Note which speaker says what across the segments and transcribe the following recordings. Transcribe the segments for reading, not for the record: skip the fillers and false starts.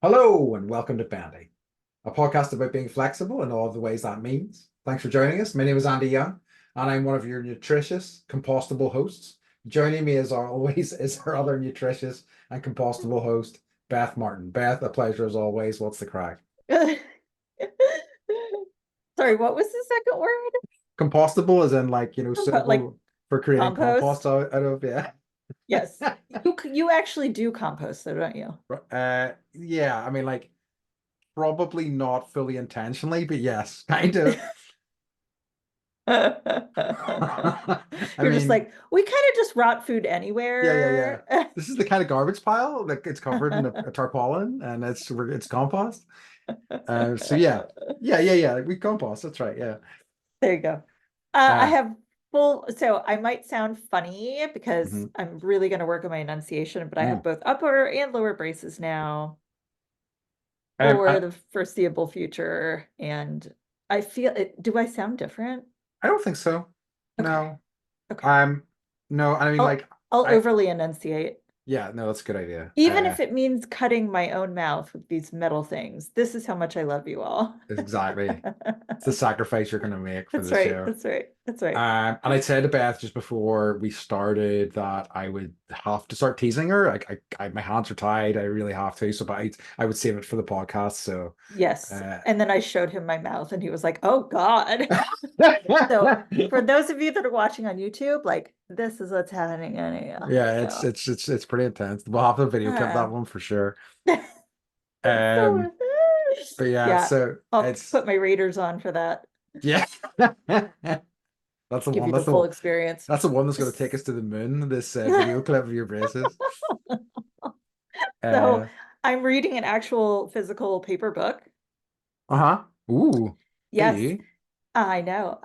Speaker 1: Hello and welcome to Bendy, a podcast about being flexible in all of the ways that means. Thanks for joining us. My name is Andy Young, and I'm one of your nutritious, compostable hosts. Joining me as always is our other nutritious and compostable host, Beth Martin. Beth, a pleasure as always. What's the crack?
Speaker 2: Sorry, what was the second word?
Speaker 1: Compostable is in
Speaker 2: Like
Speaker 1: suitable for creating compost
Speaker 2: compost?
Speaker 1: out of, yeah.
Speaker 2: Yes. You actually do compost though, don't you?
Speaker 1: Yeah, I mean, like, probably not fully intentionally, but yes, kind of. I
Speaker 2: You're just
Speaker 1: mean,
Speaker 2: like, we kind of just rot food
Speaker 1: yeah.
Speaker 2: anywhere.
Speaker 1: This is the kind of garbage pile that it's covered in a tarpaulin and it's compost. So yeah. Like we compost. That's right. Yeah.
Speaker 2: There you go. I
Speaker 1: Uh,
Speaker 2: have so I might sound funny because
Speaker 1: mhm.
Speaker 2: I'm really going to work on my enunciation, but I have
Speaker 1: Mm.
Speaker 2: both upper and lower braces now for
Speaker 1: I,
Speaker 2: the foreseeable future. And I feel it. Do I sound different?
Speaker 1: I don't think so.
Speaker 2: Okay.
Speaker 1: No.
Speaker 2: Okay.
Speaker 1: Um, no. I mean, like,
Speaker 2: I'll
Speaker 1: I
Speaker 2: overly enunciate.
Speaker 1: yeah. No, that's a good idea.
Speaker 2: Even if it means cutting my own mouth with these metal things. This is how much I love you all.
Speaker 1: Exactly. It's the sacrifice you're going to make for
Speaker 2: That's
Speaker 1: the
Speaker 2: right.
Speaker 1: show.
Speaker 2: That's right. That's right.
Speaker 1: And I said to Beth just before we started that I would have to start teasing her. Like my hands are tied. I really have to. So, but I would save it for the podcast. So,
Speaker 2: Yes.
Speaker 1: uh,
Speaker 2: And then I showed him my mouth and he was like, "Oh God." So for those of you that are watching on YouTube, like this is what's happening in here.
Speaker 1: yeah, it's
Speaker 2: So
Speaker 1: it's it's it's pretty intense. We'll have the video clip of that
Speaker 2: um,
Speaker 1: one for sure.
Speaker 2: so
Speaker 1: Um, but yeah,
Speaker 2: yeah,
Speaker 1: so
Speaker 2: I'll
Speaker 1: it's
Speaker 2: put my readers on for that.
Speaker 1: yeah. That's the
Speaker 2: Give
Speaker 1: one.
Speaker 2: you the full experience.
Speaker 1: That's the one that's going to take us to the moon. This video clip of your braces.
Speaker 2: So
Speaker 1: Uh,
Speaker 2: I'm reading an actual physical paper book.
Speaker 1: uh-huh. Ooh,
Speaker 2: Yes,
Speaker 1: hey.
Speaker 2: I know.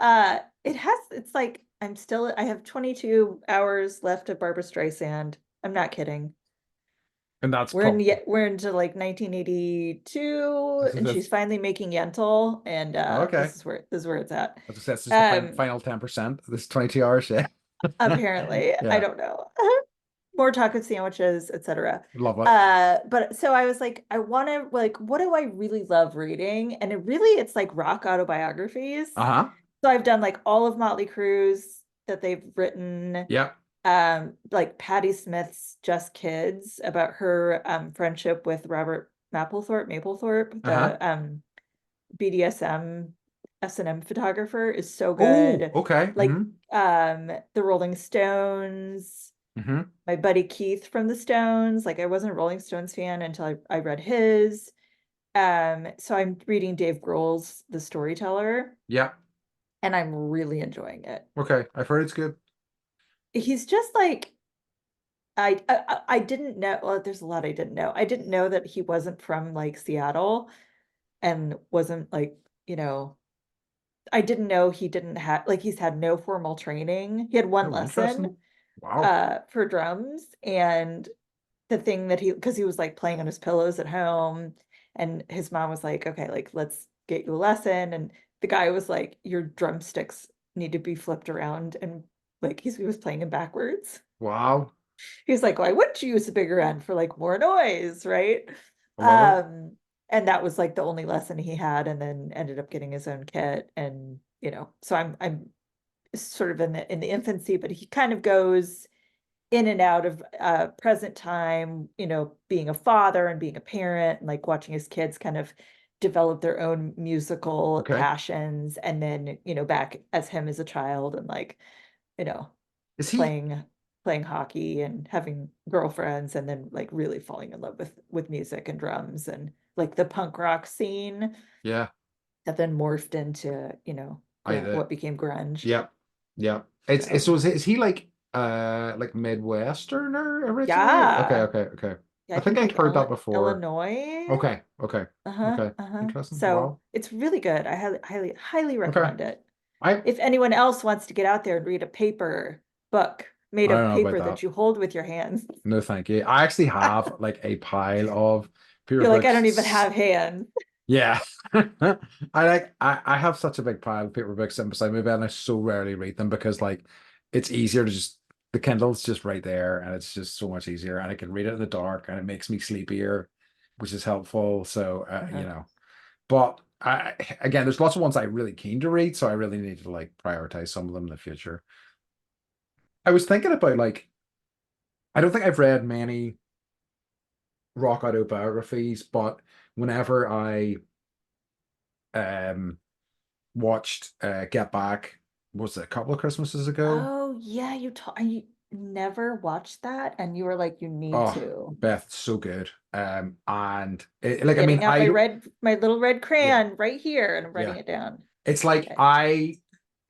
Speaker 2: It's like I have 22 hours left of Barbara Streisand. I'm not kidding.
Speaker 1: And that's pop.
Speaker 2: We're into like 1982 and she's
Speaker 1: That's
Speaker 2: finally making Yentl and
Speaker 1: okay.
Speaker 2: this is where it's at.
Speaker 1: That's just the
Speaker 2: Um
Speaker 1: final 10%. This 22 hour shift.
Speaker 2: Apparently, I
Speaker 1: Yeah,
Speaker 2: don't know. More taco sandwiches, etc.
Speaker 1: love it.
Speaker 2: But so I was like, I want to like, what do I really love reading? And it's like rock autobiographies.
Speaker 1: Uh-huh.
Speaker 2: So I've done like all of Motley Crue's that they've written,
Speaker 1: Yeah.
Speaker 2: like Patti Smith's Just Kids about her friendship with Robert Mapplethorpe,
Speaker 1: Uh-huh.
Speaker 2: the BDSM S&M photographer is so
Speaker 1: Oh,
Speaker 2: good.
Speaker 1: okay.
Speaker 2: Like the Rolling Stones,
Speaker 1: Mm-hmm.
Speaker 2: my buddy Keith from the Stones. Like I wasn't a Rolling Stones fan until I read his. So I'm reading Dave Grohl's The Storyteller,
Speaker 1: Yeah.
Speaker 2: and I'm really enjoying it.
Speaker 1: Okay. I've heard it's good.
Speaker 2: He's just like I didn't know, well, there's a lot I didn't know. I didn't know that he wasn't from like Seattle and wasn't like, you know, I didn't know he didn't have like he's had no formal training. He had one
Speaker 1: Oh, interesting.
Speaker 2: lesson
Speaker 1: Wow.
Speaker 2: for drums, and the thing that because he was like playing on his pillows at home and his mom was like, okay, like let's get you a lesson, and the guy was like, your drumsticks need to be flipped around, and like he was playing them backwards.
Speaker 1: Wow.
Speaker 2: He's like, why wouldn't you use a bigger end for like more noise, right?
Speaker 1: I love it.
Speaker 2: um and that was like the only lesson he had, and then ended up getting his own kit. And so I'm sort of in the infancy, but he kind of goes in and out of present time, being a father and being a parent, and like watching his kids kind of develop their own musical
Speaker 1: Okay.
Speaker 2: passions, and then back as him as a child, and like you know
Speaker 1: Is he?
Speaker 2: playing playing hockey and having girlfriends, and then like really falling in love with music and drums and like the punk rock scene
Speaker 1: Yeah.
Speaker 2: that then morphed into
Speaker 1: I the
Speaker 2: what became grunge.
Speaker 1: Yeah. Yeah. It's
Speaker 2: So
Speaker 1: so is he like Midwesterner originally? Okay,
Speaker 2: yeah,
Speaker 1: okay.
Speaker 2: yeah,
Speaker 1: I
Speaker 2: I
Speaker 1: think
Speaker 2: think
Speaker 1: I'd
Speaker 2: like
Speaker 1: heard that before.
Speaker 2: Illinois.
Speaker 1: Okay.
Speaker 2: Uh-huh,
Speaker 1: Okay.
Speaker 2: uh-huh.
Speaker 1: Interesting.
Speaker 2: So
Speaker 1: Wow.
Speaker 2: it's really good. I highly
Speaker 1: Okay.
Speaker 2: recommend it.
Speaker 1: I
Speaker 2: If anyone else wants to get out there and read a paper book made
Speaker 1: I
Speaker 2: of
Speaker 1: don't know about
Speaker 2: paper
Speaker 1: that.
Speaker 2: that you hold with your hands,
Speaker 1: No, thank you. I actually have like a pile of paper
Speaker 2: you're like, I don't even
Speaker 1: books.
Speaker 2: have hands.
Speaker 1: Yeah. I have such a big pile of paper books sitting beside me, but and I so rarely read them because like it's easier to just the Kindle's just right there and it's just so much easier and I can read it in the dark and it makes me sleepier which is helpful. So
Speaker 2: Uh-huh.
Speaker 1: but again, there's lots of ones I'm really keen to read, so I really need to like prioritize some of them in the future. I was thinking about like I don't think I've read many rock autobiographies, but whenever I um watched Get Back, was it a couple of Christmases ago?
Speaker 2: Oh yeah, you never watched that, and you were like, you need
Speaker 1: Oh,
Speaker 2: to.
Speaker 1: Beth, so good. And like I mean,
Speaker 2: Getting out
Speaker 1: I don't,
Speaker 2: my little red
Speaker 1: yeah,
Speaker 2: crayon right here, and I'm
Speaker 1: yeah.
Speaker 2: writing it down.
Speaker 1: It's like
Speaker 2: Okay.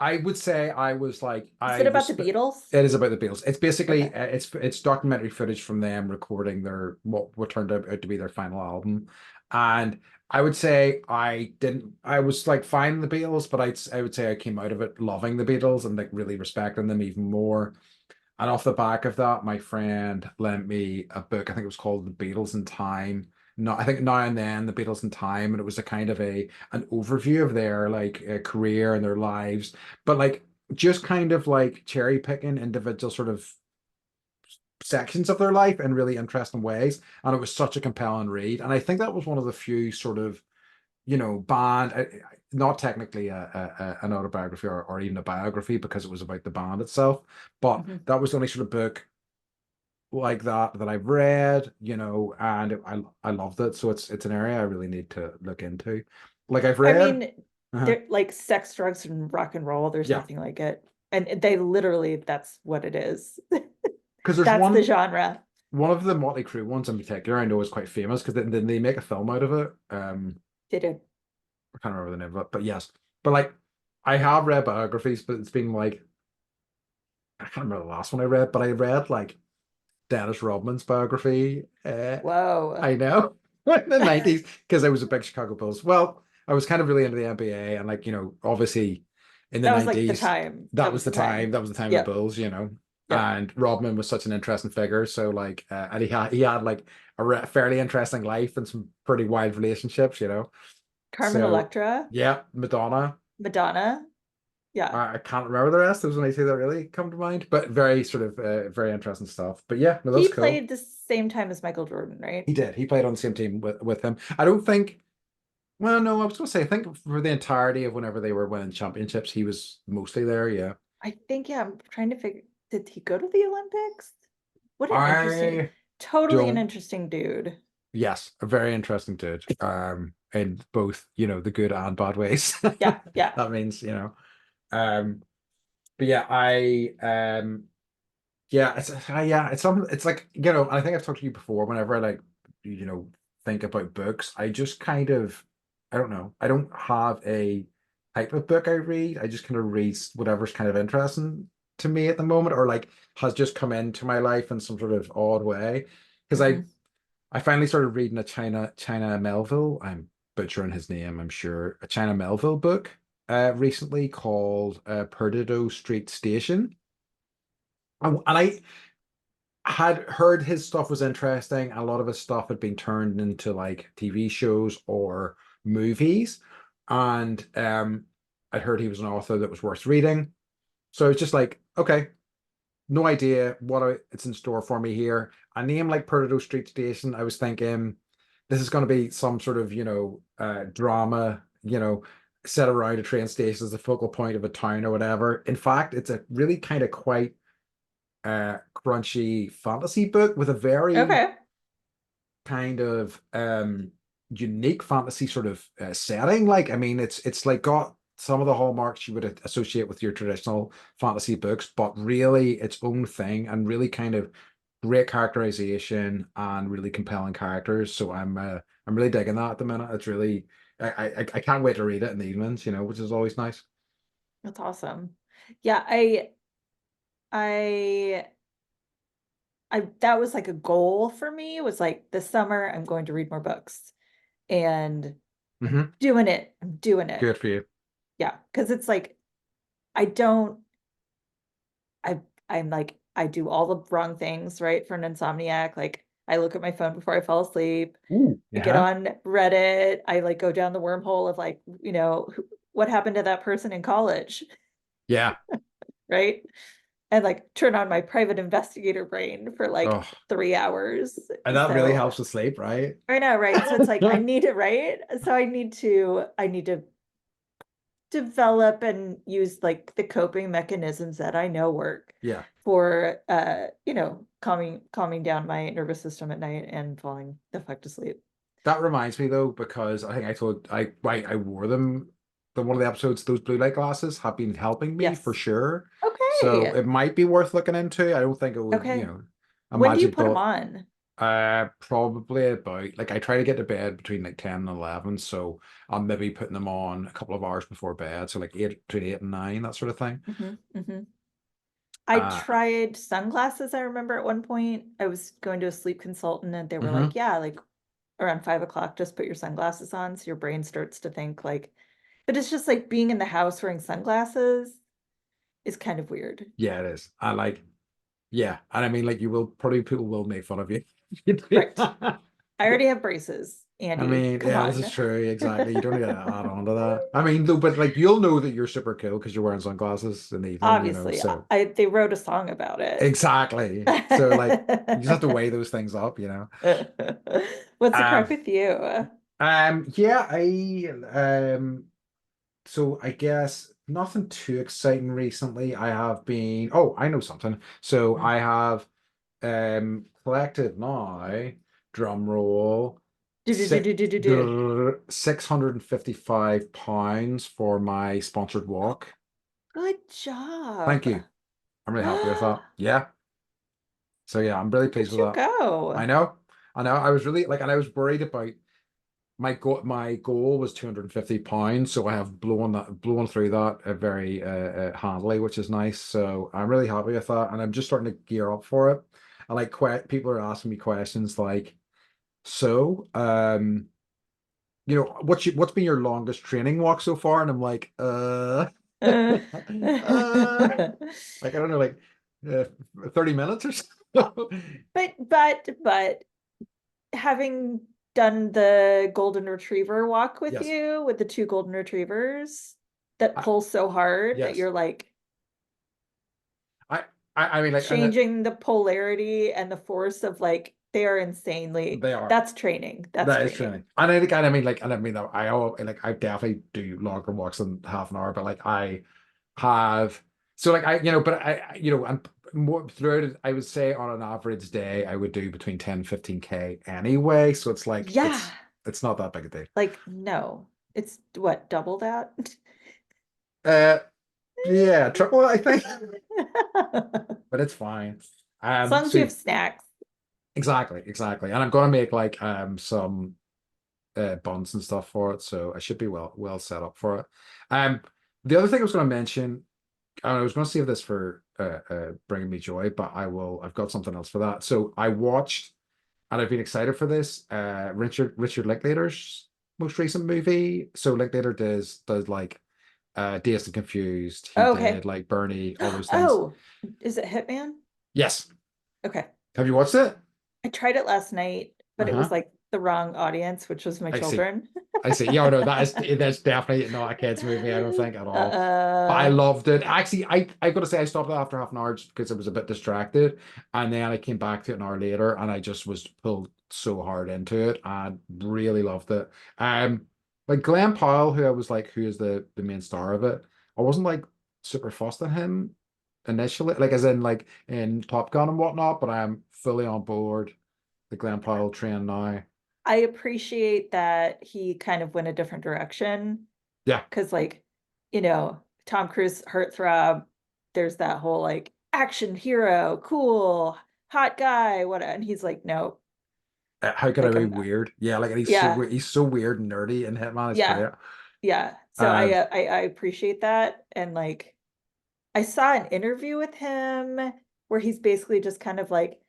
Speaker 1: I would say I was like
Speaker 2: Is
Speaker 1: I
Speaker 2: it about the
Speaker 1: respect.
Speaker 2: Beatles?
Speaker 1: It is about the Beatles. It's
Speaker 2: Okay.
Speaker 1: basically it's documentary footage from them recording their what turned out to be their final album, and I would say I didn't. I was like fine with the Beatles, but I would say I came out of it loving the Beatles and like really respecting them even more. And off the back of that, my friend lent me a book. I think it was called The Beatles in Time. No, I think Now and Then, The Beatles in Time, and it was a kind of a an overview of their like career and their lives, but like just kind of like cherry picking individual sort of sections of their life in really interesting ways. And it was such a compelling read. And I think that was one of the few sort of band, not technically an autobiography or even a biography because it was about the band itself, but
Speaker 2: Mhm.
Speaker 1: that was the only sort of book like that I've read, and I loved it. So it's an area I really need to look into. Like I've
Speaker 2: I
Speaker 1: read,
Speaker 2: mean,
Speaker 1: uh
Speaker 2: they're like sex, drugs, and rock and roll. There's
Speaker 1: yeah,
Speaker 2: nothing like it. And they literally, that's what it is.
Speaker 1: because there's
Speaker 2: That's the genre.
Speaker 1: one of the Motley Crue ones in particular I know is quite famous because they make a film out of it.
Speaker 2: They do.
Speaker 1: I can't remember the name of it, but yes, but like I have read biographies, but it's been like I can't remember the last one I read, but I read like Dennis Rodman's biography.
Speaker 2: Whoa.
Speaker 1: I know, in the 90s, because I was a big Chicago Bulls. Well, I was kind of really into the NBA, and like, obviously in the
Speaker 2: That was like the
Speaker 1: 90s,
Speaker 2: time.
Speaker 1: that
Speaker 2: That
Speaker 1: was
Speaker 2: was
Speaker 1: the
Speaker 2: the
Speaker 1: time.
Speaker 2: time.
Speaker 1: That was the time of the
Speaker 2: Yep.
Speaker 1: Bulls.
Speaker 2: Yep.
Speaker 1: And Rodman was such an interesting figure. So like, and he had like a fairly interesting life and some pretty wild relationships.
Speaker 2: Carmen
Speaker 1: So
Speaker 2: Electra,
Speaker 1: yeah, Madonna.
Speaker 2: Madonna. Yeah.
Speaker 1: I can't remember the rest. Those only two that really come to mind, but very sort of very interesting stuff. But yeah, no, that's
Speaker 2: He
Speaker 1: cool.
Speaker 2: played the same time as Michael Jordan, right?
Speaker 1: He did. He played on the same team with him. I don't think. Well, no, I was going to say. I think for the entirety of whenever they were winning championships, he was mostly there. Yeah.
Speaker 2: I think, yeah, I'm trying to figure, did he go to the Olympics? What an interesting,
Speaker 1: I
Speaker 2: totally an
Speaker 1: don't.
Speaker 2: interesting dude.
Speaker 1: Yes, a very interesting dude. In both the good and bad ways.
Speaker 2: Yeah, yeah.
Speaker 1: That means Um, but yeah, yeah, it's something. It's like I think I've talked to you before. Whenever I like, think about books, I just kind of, I don't know. I don't have a type of book I read. I just kind of read whatever's kind of interesting to me at the moment, or like has just come into my life in some sort of odd way. Because I
Speaker 2: Hmm.
Speaker 1: I finally started reading a China Melville. I'm butchering his name, I'm sure. A China Melville book recently called Perdido Street Station. And I had heard his stuff was interesting. A lot of his stuff had been turned into like TV shows or movies. And I'd heard he was an author that was worth reading. So it's just like, okay, no idea it's in store for me here. A name like Perdido Street Station, I was thinking this is going to be some sort of, drama, set around a train station as the focal point of a town or whatever. In fact, it's a really kind of quite crunchy fantasy book with a very
Speaker 2: Okay.
Speaker 1: kind of unique fantasy sort of setting. Like, I mean, it's like got some of the hallmarks you would associate with your traditional fantasy books, but really its own thing and really kind of great characterization and really compelling characters. So I'm really digging that at the minute. It's really I can't wait to read it in the evenings, which is always nice.
Speaker 2: That's awesome. Yeah, I that was like a goal for me, was like this summer I'm going to read more books, and
Speaker 1: Hmm.
Speaker 2: doing it. I'm doing it.
Speaker 1: Good for you.
Speaker 2: Yeah, because it's like I don't I I'm like I do all the wrong things, right? For an insomniac. Like I look at my phone before I fall asleep.
Speaker 1: Ooh,
Speaker 2: I get
Speaker 1: yeah.
Speaker 2: on Reddit. I like go down the wormhole of like, what happened to that person in college,
Speaker 1: Yeah.
Speaker 2: right? and like turn on my private investigator brain for like
Speaker 1: Oh,
Speaker 2: 3 hours.
Speaker 1: and that really
Speaker 2: So
Speaker 1: helps with sleep, right?
Speaker 2: I know, right? So it's like I need to write. So I need to develop and use like the coping mechanisms that I know work
Speaker 1: Yeah.
Speaker 2: for calming down my nervous system at night and falling the fuck to sleep.
Speaker 1: That reminds me though, because I think I told I wore them. The one of the episodes, those blue light glasses have been helping me for
Speaker 2: Yes.
Speaker 1: sure. So
Speaker 2: Okay.
Speaker 1: it might be worth looking into. I don't think it would,
Speaker 2: Okay.
Speaker 1: a
Speaker 2: When do you
Speaker 1: magic
Speaker 2: put them
Speaker 1: bullet.
Speaker 2: on?
Speaker 1: Probably about like I try to get to bed between like 10 and 11, so I'm maybe putting them on a couple of hours before bed, so like eight between 8 and 9, that sort of thing.
Speaker 2: I
Speaker 1: Uh,
Speaker 2: tried sunglasses. I remember at one point I was going to a sleep consultant and they were
Speaker 1: mhm.
Speaker 2: like, yeah, like around 5 o'clock, just put your sunglasses on so your brain starts to think like, but it's just like being in the house wearing sunglasses is kind of weird.
Speaker 1: Yeah, it is. I like, yeah, and I mean, like, you will probably people will make fun of you. You do
Speaker 2: Right.
Speaker 1: that.
Speaker 2: I already have braces,
Speaker 1: I
Speaker 2: Andy.
Speaker 1: mean,
Speaker 2: Come
Speaker 1: yeah, this is
Speaker 2: on.
Speaker 1: true. Exactly. You don't need to add on to that. I mean, though, but like you'll know that you're super cool because you're wearing sunglasses in the evening,
Speaker 2: Obviously,
Speaker 1: so
Speaker 2: they wrote a song about it.
Speaker 1: exactly. So like you just have to weigh those things up.
Speaker 2: What's the crack
Speaker 1: Um,
Speaker 2: with you?
Speaker 1: yeah, so I guess nothing too exciting recently. I have been, oh, I know something. So
Speaker 2: Mm.
Speaker 1: I have collected now, drum roll,
Speaker 2: Do do do
Speaker 1: six
Speaker 2: do do do do.
Speaker 1: £655 for my sponsored walk.
Speaker 2: Good
Speaker 1: Thank
Speaker 2: job.
Speaker 1: you. I'm really happy with that. Yeah. So yeah, I'm really
Speaker 2: Look
Speaker 1: pleased
Speaker 2: at
Speaker 1: with
Speaker 2: you
Speaker 1: that. I
Speaker 2: go.
Speaker 1: know. I know. I was really like, and I was worried about my goal was £250, so I have blown through that very handily, which is nice. So I'm really happy with that, and I'm just starting to gear up for it. I like people are asking me questions like, so what's been your longest training walk so far? And I'm like,
Speaker 2: Uh,
Speaker 1: like I don't know, like uh, 30 minutes or so.
Speaker 2: but having done the golden retriever walk with
Speaker 1: Yes.
Speaker 2: you with the two golden retrievers that
Speaker 1: I,
Speaker 2: pull so hard that
Speaker 1: yes.
Speaker 2: you're like
Speaker 1: I, I mean, like, and
Speaker 2: changing the polarity and the force of like they are insanely
Speaker 1: they are.
Speaker 2: that's training. That's
Speaker 1: That is
Speaker 2: training.
Speaker 1: training. And I mean, like, and I mean, I definitely do longer walks than half an hour, but like, I have, so like, but and more throughout it, I would say on an average day, I would do between 10 and 15K anyway. So it's like,
Speaker 2: Yeah.
Speaker 1: it's not that big a deal.
Speaker 2: Like, no. It's what, double that?
Speaker 1: Uh, yeah, triple, I think,
Speaker 2: As
Speaker 1: but it's fine.
Speaker 2: long as you
Speaker 1: So
Speaker 2: have snacks.
Speaker 1: exactly. And I'm gonna make like, some buns and stuff for it, so I should be well set up for it. Um, the other thing I was going to mention, I was going to save this for bringing me joy, but I've got something else for that. So I watched, and I've been excited for this. Richard Linklater's most recent movie. So Linklater does like Dazed and Confused. He
Speaker 2: Oh,
Speaker 1: did
Speaker 2: okay.
Speaker 1: like Bernie, all those things.
Speaker 2: Oh, is it Hitman?
Speaker 1: Yes.
Speaker 2: Okay.
Speaker 1: Have you watched it?
Speaker 2: I tried it last night, but it was
Speaker 1: Uh-huh.
Speaker 2: like the wrong audience, which was my
Speaker 1: I see.
Speaker 2: children.
Speaker 1: I see. Yeah, no, that's definitely not a kids movie, I don't think at all. But I
Speaker 2: Uh,
Speaker 1: loved it. Actually, I got to say I stopped it after half an hour just because I was a bit distracted, and then I came back to it an hour later, and I just was pulled so hard into it and really loved it. Like Glen Powell, who is the main star of it. I wasn't like super fussed on him initially, like as in like in Top Gun and whatnot, but I am fully on board the Glen Powell train now.
Speaker 2: I appreciate that he kind of went a different direction
Speaker 1: Yeah.
Speaker 2: because, like, Tom Cruise heartthrob, there's that whole like action hero, cool, hot guy, what, and he's like, no,
Speaker 1: How could I
Speaker 2: like
Speaker 1: be
Speaker 2: I'm,
Speaker 1: weird? Yeah, like and he's so
Speaker 2: yeah,
Speaker 1: weird. He's so weird and nerdy in Hitman. It's
Speaker 2: yeah,
Speaker 1: great.
Speaker 2: yeah. So
Speaker 1: Um,
Speaker 2: I appreciate that, and like I saw an interview with him where he's basically just kind of like,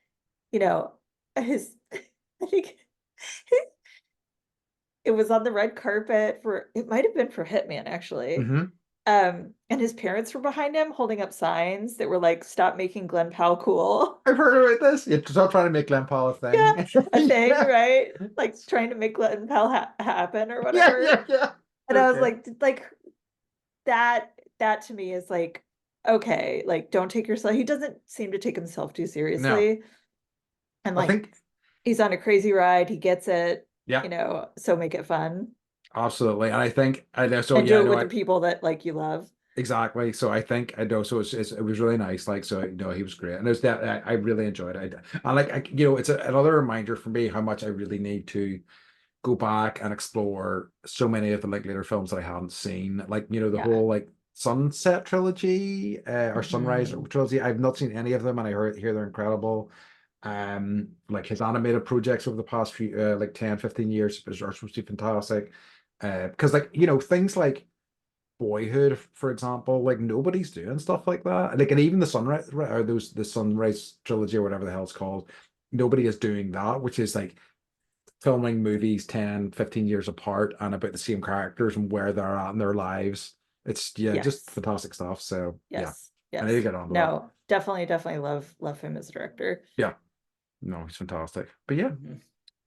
Speaker 2: you know, his, I think it was on the red carpet for, it might have been for Hitman actually.
Speaker 1: mhm.
Speaker 2: And his parents were behind him holding up signs that were like, stop making Glen Powell cool.
Speaker 1: I've heard about this. You're still trying to make Glen Powell a
Speaker 2: Yeah,
Speaker 1: thing.
Speaker 2: a thing,
Speaker 1: Yeah,
Speaker 2: right? Like trying to make Glen Powell happen or
Speaker 1: yeah,
Speaker 2: whatever.
Speaker 1: yeah, yeah.
Speaker 2: And I was
Speaker 1: Okay.
Speaker 2: like that to me is like okay, like don't take yourself, he doesn't seem to take himself too
Speaker 1: No,
Speaker 2: seriously. And
Speaker 1: I
Speaker 2: like
Speaker 1: think,
Speaker 2: he's on a crazy ride, he gets it,
Speaker 1: yeah,
Speaker 2: so make it fun
Speaker 1: absolutely. And I think I know. So
Speaker 2: and
Speaker 1: yeah,
Speaker 2: do
Speaker 1: I
Speaker 2: it
Speaker 1: know.
Speaker 2: with the people that like you love.
Speaker 1: Exactly. So I think I know. So it was really nice. Like, so he was great, and it was that I really enjoyed it. And like, it's another reminder for me how much I really need to go back and explore so many of the like later films that I haven't seen. Like, the
Speaker 2: Yeah.
Speaker 1: whole like Sunset trilogy, or Sunrise
Speaker 2: Mhm.
Speaker 1: trilogy. I've not seen any of them, and hear they're incredible. Like his animated projects over the past few, like 10, 15 years are supposed to be fantastic. Because like, things like Boyhood, for example, like nobody's doing stuff like that. Like, and even the Sunrise or the Sunrise trilogy or whatever the hell it's called, nobody is doing that, which is like filming movies 10, 15 years apart and about the same characters and where they're at in their lives. It's yeah, just
Speaker 2: Yes.
Speaker 1: fantastic stuff. So yeah,
Speaker 2: Yes.
Speaker 1: I need to
Speaker 2: Yes.
Speaker 1: get on to that.
Speaker 2: No, definitely love him as a director.
Speaker 1: Yeah, no, he's fantastic. But yeah,
Speaker 2: Mhm.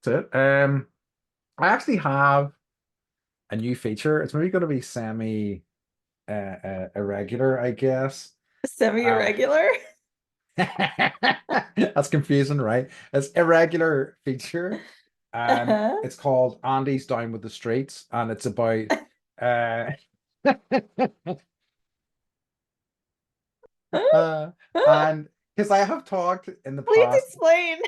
Speaker 1: that's it. I actually have a new feature. It's maybe going to be semi irregular, I guess. Uh,
Speaker 2: Semi-irregular.
Speaker 1: That's confusing, right? It's irregular feature.
Speaker 2: Uh-huh.
Speaker 1: It's called Andy's Down with the Streets, and it's about uh, uh and because I have talked in the
Speaker 2: Please
Speaker 1: past,
Speaker 2: explain.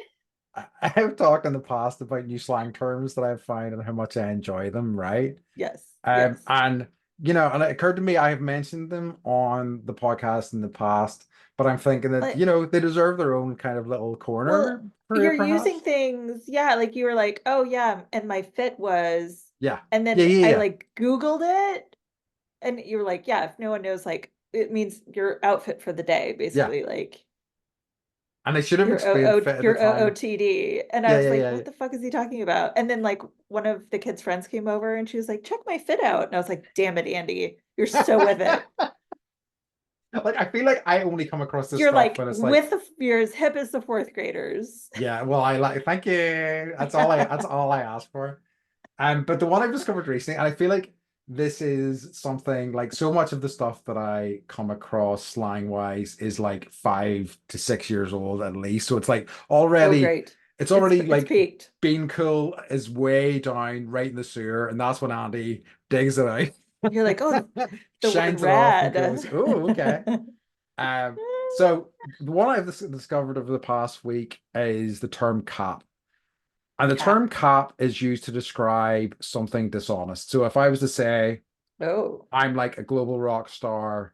Speaker 1: I have talked in the past about new slang terms that I've found and how much I enjoy them, right?
Speaker 2: Yes, yes.
Speaker 1: And and it occurred to me I have mentioned them on the podcast in the past, but I'm thinking that,
Speaker 2: Like,
Speaker 1: they deserve their own kind of little
Speaker 2: well,
Speaker 1: corner for you,
Speaker 2: you're using
Speaker 1: perhaps.
Speaker 2: things, yeah, like you were like, oh yeah, and my fit was,
Speaker 1: Yeah.
Speaker 2: and
Speaker 1: Yeah,
Speaker 2: then
Speaker 1: yeah,
Speaker 2: I
Speaker 1: yeah.
Speaker 2: like Googled it, and you were like, yeah, if no one knows, like, it means your outfit for the day,
Speaker 1: Yeah.
Speaker 2: basically, like
Speaker 1: And I should have
Speaker 2: your
Speaker 1: explained fit at the
Speaker 2: your
Speaker 1: time.
Speaker 2: OOTD. And I
Speaker 1: Yeah,
Speaker 2: was
Speaker 1: yeah,
Speaker 2: like,
Speaker 1: yeah.
Speaker 2: what the fuck is he talking about? And then like one of the kids' friends came over and she was like, check my fit out. And I was like, damn it, Andy, you're so with it.
Speaker 1: Like, I feel like I only come across this
Speaker 2: You're
Speaker 1: stuff
Speaker 2: like
Speaker 1: when it's like,
Speaker 2: with the you're as hip as the fourth graders.
Speaker 1: yeah, well, I like, thank you. That's all I asked for. But the one I've discovered recently, and I feel like this is something like so much of the stuff that I come across slang wise is like 5 to 6 years old at least. So it's like
Speaker 2: Oh,
Speaker 1: already,
Speaker 2: great.
Speaker 1: it's already
Speaker 2: It's
Speaker 1: like
Speaker 2: peaked.
Speaker 1: being cool is way down right in the sewer, and that's when Andy digs it
Speaker 2: You're like, oh,
Speaker 1: out,
Speaker 2: the word
Speaker 1: shines it off, and
Speaker 2: rad.
Speaker 1: goes, "Oh, okay." So the one I've discovered over the past week is the term "cap." And the
Speaker 2: Cap.
Speaker 1: term cap is used to describe something dishonest. So if I was to say,
Speaker 2: Oh,
Speaker 1: I'm like a global rock star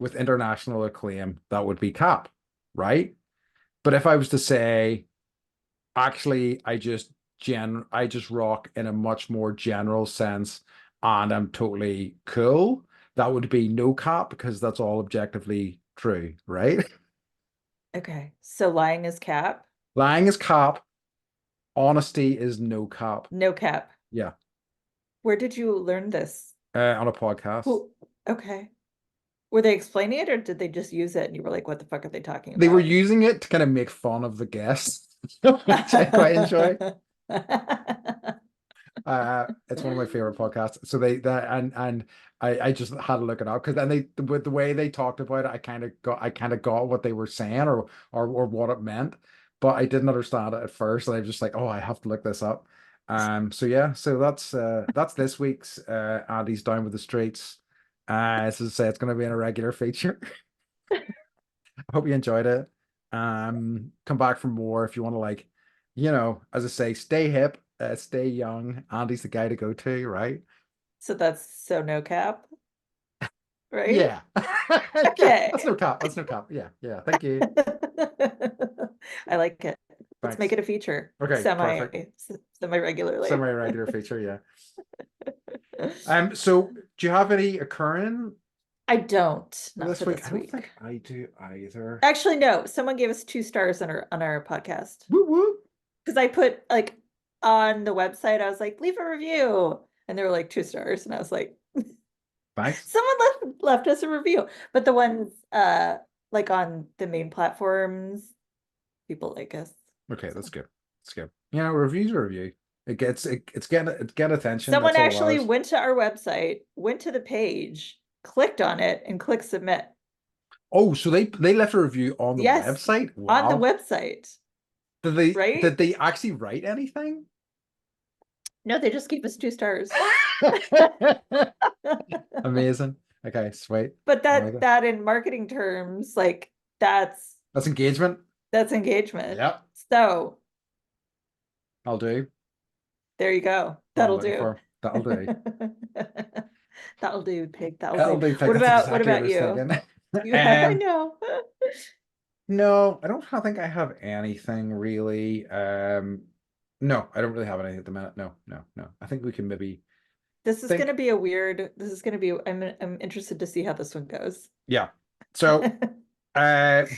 Speaker 1: with international acclaim, that would be cap, right? But if I was to say, actually, I just rock in a much more general sense and I'm totally cool, that would be no cap because that's all objectively true, right?
Speaker 2: okay. So lying is cap.
Speaker 1: Lying is cap, honesty is no cap.
Speaker 2: No cap.
Speaker 1: Yeah.
Speaker 2: Where did you learn this?
Speaker 1: On a podcast.
Speaker 2: Who? Okay. Were they explaining it or did they just use it and you were like, what the fuck are they talking
Speaker 1: They were
Speaker 2: about?
Speaker 1: using it to kind of make fun of the guests, which I quite enjoy. It's one of my favorite podcasts. So they that and I just had to look it up because then they with the way they talked about it, I kind of got what they were saying or what it meant, but I didn't understand it at first. And I was just like, oh, I have to look this up. So yeah, so that's this week's Andy's Down with the Streets. As I say, it's going to be an irregular feature. I hope you enjoyed it. Come back for more if you want to, like, as I say, stay hip, stay young. Andy's the guy to go to, right?
Speaker 2: So that's so no cap, right?
Speaker 1: Yeah. Yeah, that's
Speaker 2: Okay.
Speaker 1: no cap. That's no cap. Yeah, yeah. Thank you.
Speaker 2: I like it. Let's make
Speaker 1: Thanks.
Speaker 2: it a feature.
Speaker 1: Okay, perfect.
Speaker 2: Semi regularly.
Speaker 1: Semi-regular feature, yeah. So do you have any occurring
Speaker 2: I don't, not
Speaker 1: this
Speaker 2: for
Speaker 1: week? I
Speaker 2: this
Speaker 1: don't think
Speaker 2: week.
Speaker 1: I do either.
Speaker 2: Actually, no. Someone gave us 2 stars on our podcast
Speaker 1: Woo woo.
Speaker 2: because I put like on the website. I was like, leave a review, and they were like 2 stars, and I was like,
Speaker 1: Thanks.
Speaker 2: someone left us a review. But the ones like on the main platforms, people like us.
Speaker 1: Okay,
Speaker 2: So
Speaker 1: that's good. That's good. Reviews are review. It's get attention.
Speaker 2: someone
Speaker 1: That's all it
Speaker 2: actually
Speaker 1: matters.
Speaker 2: went to our website, went to the page, clicked on it, and clicked submit.
Speaker 1: Oh, so they left a review on the
Speaker 2: Yes,
Speaker 1: website?
Speaker 2: on the
Speaker 1: Wow.
Speaker 2: website,
Speaker 1: Did
Speaker 2: right?
Speaker 1: they actually write anything?
Speaker 2: No, they just gave us 2 stars.
Speaker 1: Amazing. Okay, sweet.
Speaker 2: But
Speaker 1: I like it.
Speaker 2: that in marketing terms, like that's
Speaker 1: That's engagement.
Speaker 2: that's engagement.
Speaker 1: Yep,
Speaker 2: So
Speaker 1: I'll do.
Speaker 2: there you go.
Speaker 1: What I'm
Speaker 2: That'll
Speaker 1: looking
Speaker 2: do.
Speaker 1: for. That'll do.
Speaker 2: That'll do, pig. That'll
Speaker 1: That'll
Speaker 2: do.
Speaker 1: do.
Speaker 2: What
Speaker 1: That's
Speaker 2: what
Speaker 1: exactly what I
Speaker 2: about
Speaker 1: was
Speaker 2: you?
Speaker 1: thinking.
Speaker 2: You have, I
Speaker 1: Um,
Speaker 2: know.
Speaker 1: no, I don't think I have anything really. No, I don't really have anything at the minute. No, no, no. I think we can maybe
Speaker 2: This is gonna
Speaker 1: think.
Speaker 2: be a weird, this is gonna be, I'm interested to see how this one goes.
Speaker 1: Yeah. So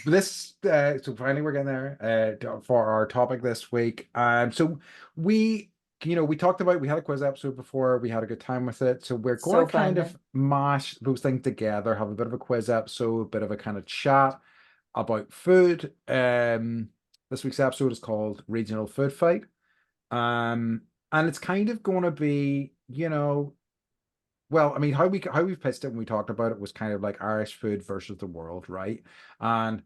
Speaker 1: this so finally we're getting there for our topic this week. So we we talked about, we had a quiz episode before, we had a good time with it. So we're going
Speaker 2: So
Speaker 1: to kind
Speaker 2: fun.
Speaker 1: of mash those things together, have a bit of a quiz episode, a bit of a kind of chat about food. This week's episode is called Regional Food Fight. And it's kind of going to be, well, I mean, how we pitched it when we talked about it was kind of like Irish food versus the world, right? And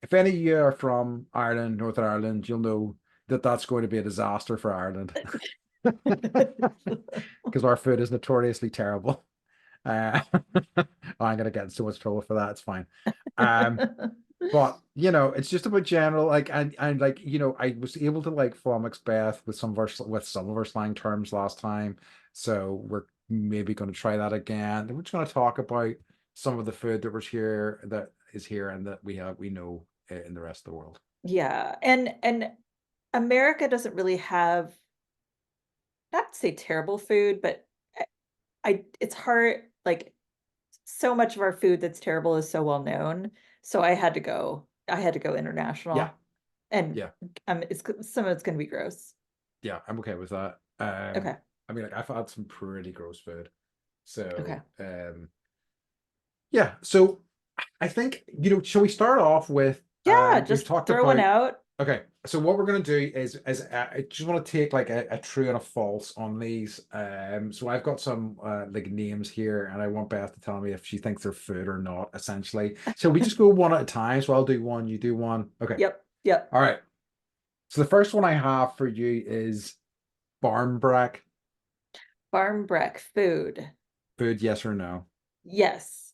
Speaker 1: if any of you are from Ireland, Northern Ireland, you'll know that that's going to be a disaster for Ireland because our food is notoriously terrible. I'm gonna get in so much trouble for that. It's fine. Um, but it's just about general, like, and like, I was able to like flummox Beth with some of our slang terms last time, so we're maybe going to try that again. Then we're just going to talk about some of the food that is here and that we know in the rest of the world.
Speaker 2: Yeah, and America doesn't really have, not to say terrible food, but it's hard, like so much of our food that's terrible is so well known. So I had to go
Speaker 1: Yeah,
Speaker 2: international, and
Speaker 1: yeah,
Speaker 2: it's some of it's gonna be gross.
Speaker 1: yeah. I'm okay with that.
Speaker 2: Okay,
Speaker 1: I mean, like, I've had some pretty gross food,
Speaker 2: okay.
Speaker 1: so yeah. So I think, shall we start off with
Speaker 2: Yeah,
Speaker 1: we've
Speaker 2: just
Speaker 1: talked
Speaker 2: throw one
Speaker 1: about,
Speaker 2: out.
Speaker 1: okay, so what we're gonna do is I just want to take like a true and a false on these. So I've got some like names here and I want Beth to tell me if she thinks they're food or not, essentially. So we just go one at a time. So I'll do one, you do one. Okay.
Speaker 2: Yep, yep.
Speaker 1: All right. So the first one I have for you is barmbrack.
Speaker 2: Barmbrack food.
Speaker 1: Food, yes or no?
Speaker 2: Yes.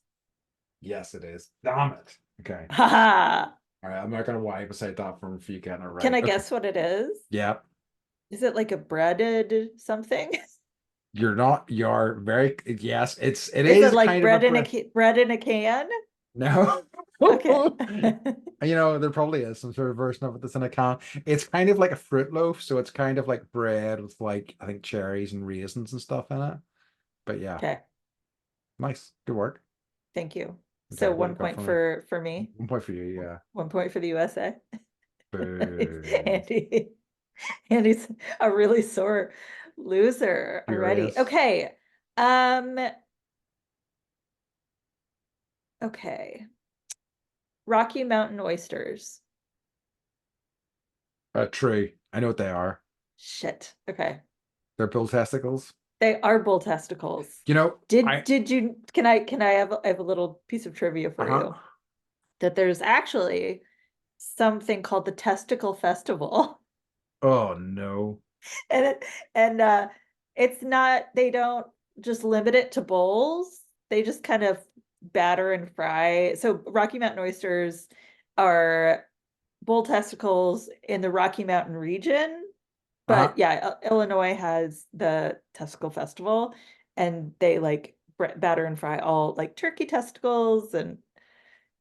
Speaker 1: Yes, it is. Damn it. Okay.
Speaker 2: Haha.
Speaker 1: All right. I'm not gonna lie beside that from for you getting it
Speaker 2: Can
Speaker 1: right.
Speaker 2: I
Speaker 1: Okay.
Speaker 2: guess what it is?
Speaker 1: Yeah.
Speaker 2: Is it like a breaded something?
Speaker 1: You're not, you're very, yes, it
Speaker 2: Is it
Speaker 1: is
Speaker 2: like
Speaker 1: kind of a
Speaker 2: bread in a can?
Speaker 1: no.
Speaker 2: Okay.
Speaker 1: There probably is some sort of version of it that's in a can. It's kind of like a fruit loaf, so it's kind of like bread with like, I think, cherries and raisins and stuff in it. But yeah,
Speaker 2: Okay.
Speaker 1: nice. Good work.
Speaker 2: Thank you.
Speaker 1: Okay,
Speaker 2: So
Speaker 1: what you
Speaker 2: one
Speaker 1: got
Speaker 2: point
Speaker 1: for me?
Speaker 2: for me,
Speaker 1: 1 point for you, yeah.
Speaker 2: 1 point for the USA.
Speaker 1: Boo.
Speaker 2: Andy, Andy's a really sore loser already.
Speaker 1: Furious.
Speaker 2: Okay. Um, okay. Rocky Mountain oysters.
Speaker 1: True. I know what they are.
Speaker 2: Shit. Okay.
Speaker 1: They're bull testicles.
Speaker 2: They are bull testicles.
Speaker 1: You know,
Speaker 2: Did you, can I have I have a little piece of trivia for
Speaker 1: uh-huh.
Speaker 2: you? That there's actually something called the Testicle Festival.
Speaker 1: Oh no.
Speaker 2: And it's not, they don't just limit it to bowls. They just kind of batter and fry. So Rocky Mountain oysters are bull testicles in the Rocky Mountain region.
Speaker 1: Uh-huh.
Speaker 2: But yeah, Illinois has the Testicle Festival, and they like batter and fry all like turkey testicles and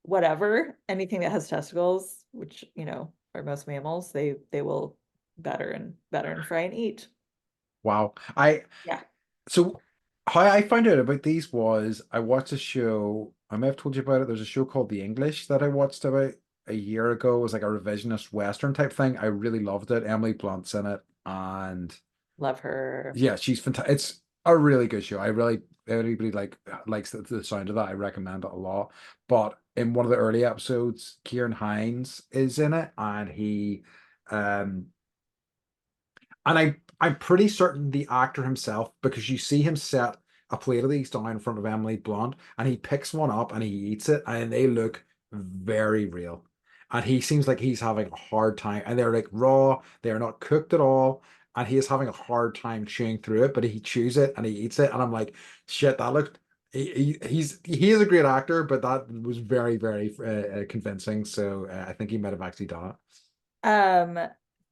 Speaker 2: whatever, anything that has testicles, which, are most mammals, they will batter and fry and eat.
Speaker 1: Wow. I
Speaker 2: Yeah.
Speaker 1: So how I found out about these was I watched a show. I may have told you about it. There's a show called The English that I watched about a year ago. It was like a revisionist Western type thing. I really loved it. Emily Blunt's in it. And
Speaker 2: Love her.
Speaker 1: yeah, she's fantastic. It's a really good show. Anybody likes the sound of that. I recommend it a lot. But in one of the early episodes, Kieran Hines is in it and um I'm pretty certain the actor himself, because you see him set a plate of these down in front of Emily Blunt, and he picks one up and he eats it, and they look very real. And he seems like he's having a hard time. And they're like raw, they're not cooked at all. And he is having a hard time chewing through it, but he chews it and he eats it. And I'm like, shit, that looked. He is a great actor, but that was very, very convincing. So I think he might have actually done it.
Speaker 2: Um,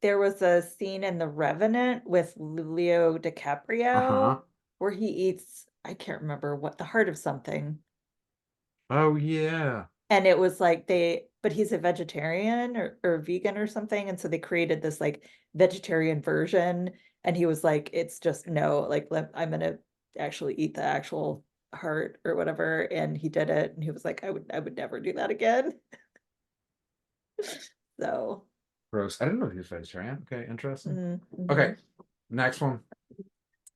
Speaker 2: there was a scene in The Revenant with Leo
Speaker 1: Uh-huh.
Speaker 2: DiCaprio where he eats, I can't remember what, the heart of something.
Speaker 1: Oh yeah.
Speaker 2: And it was like but he's a vegetarian or vegan or something. And so they created this like vegetarian version. And he was like, it's just no, like I'm gonna actually eat the actual heart or whatever. And he did it. And he was like, I would never do that again. So
Speaker 1: Gross. I didn't know he was vegetarian. Okay, interesting. Okay,
Speaker 2: mhm.
Speaker 1: next one.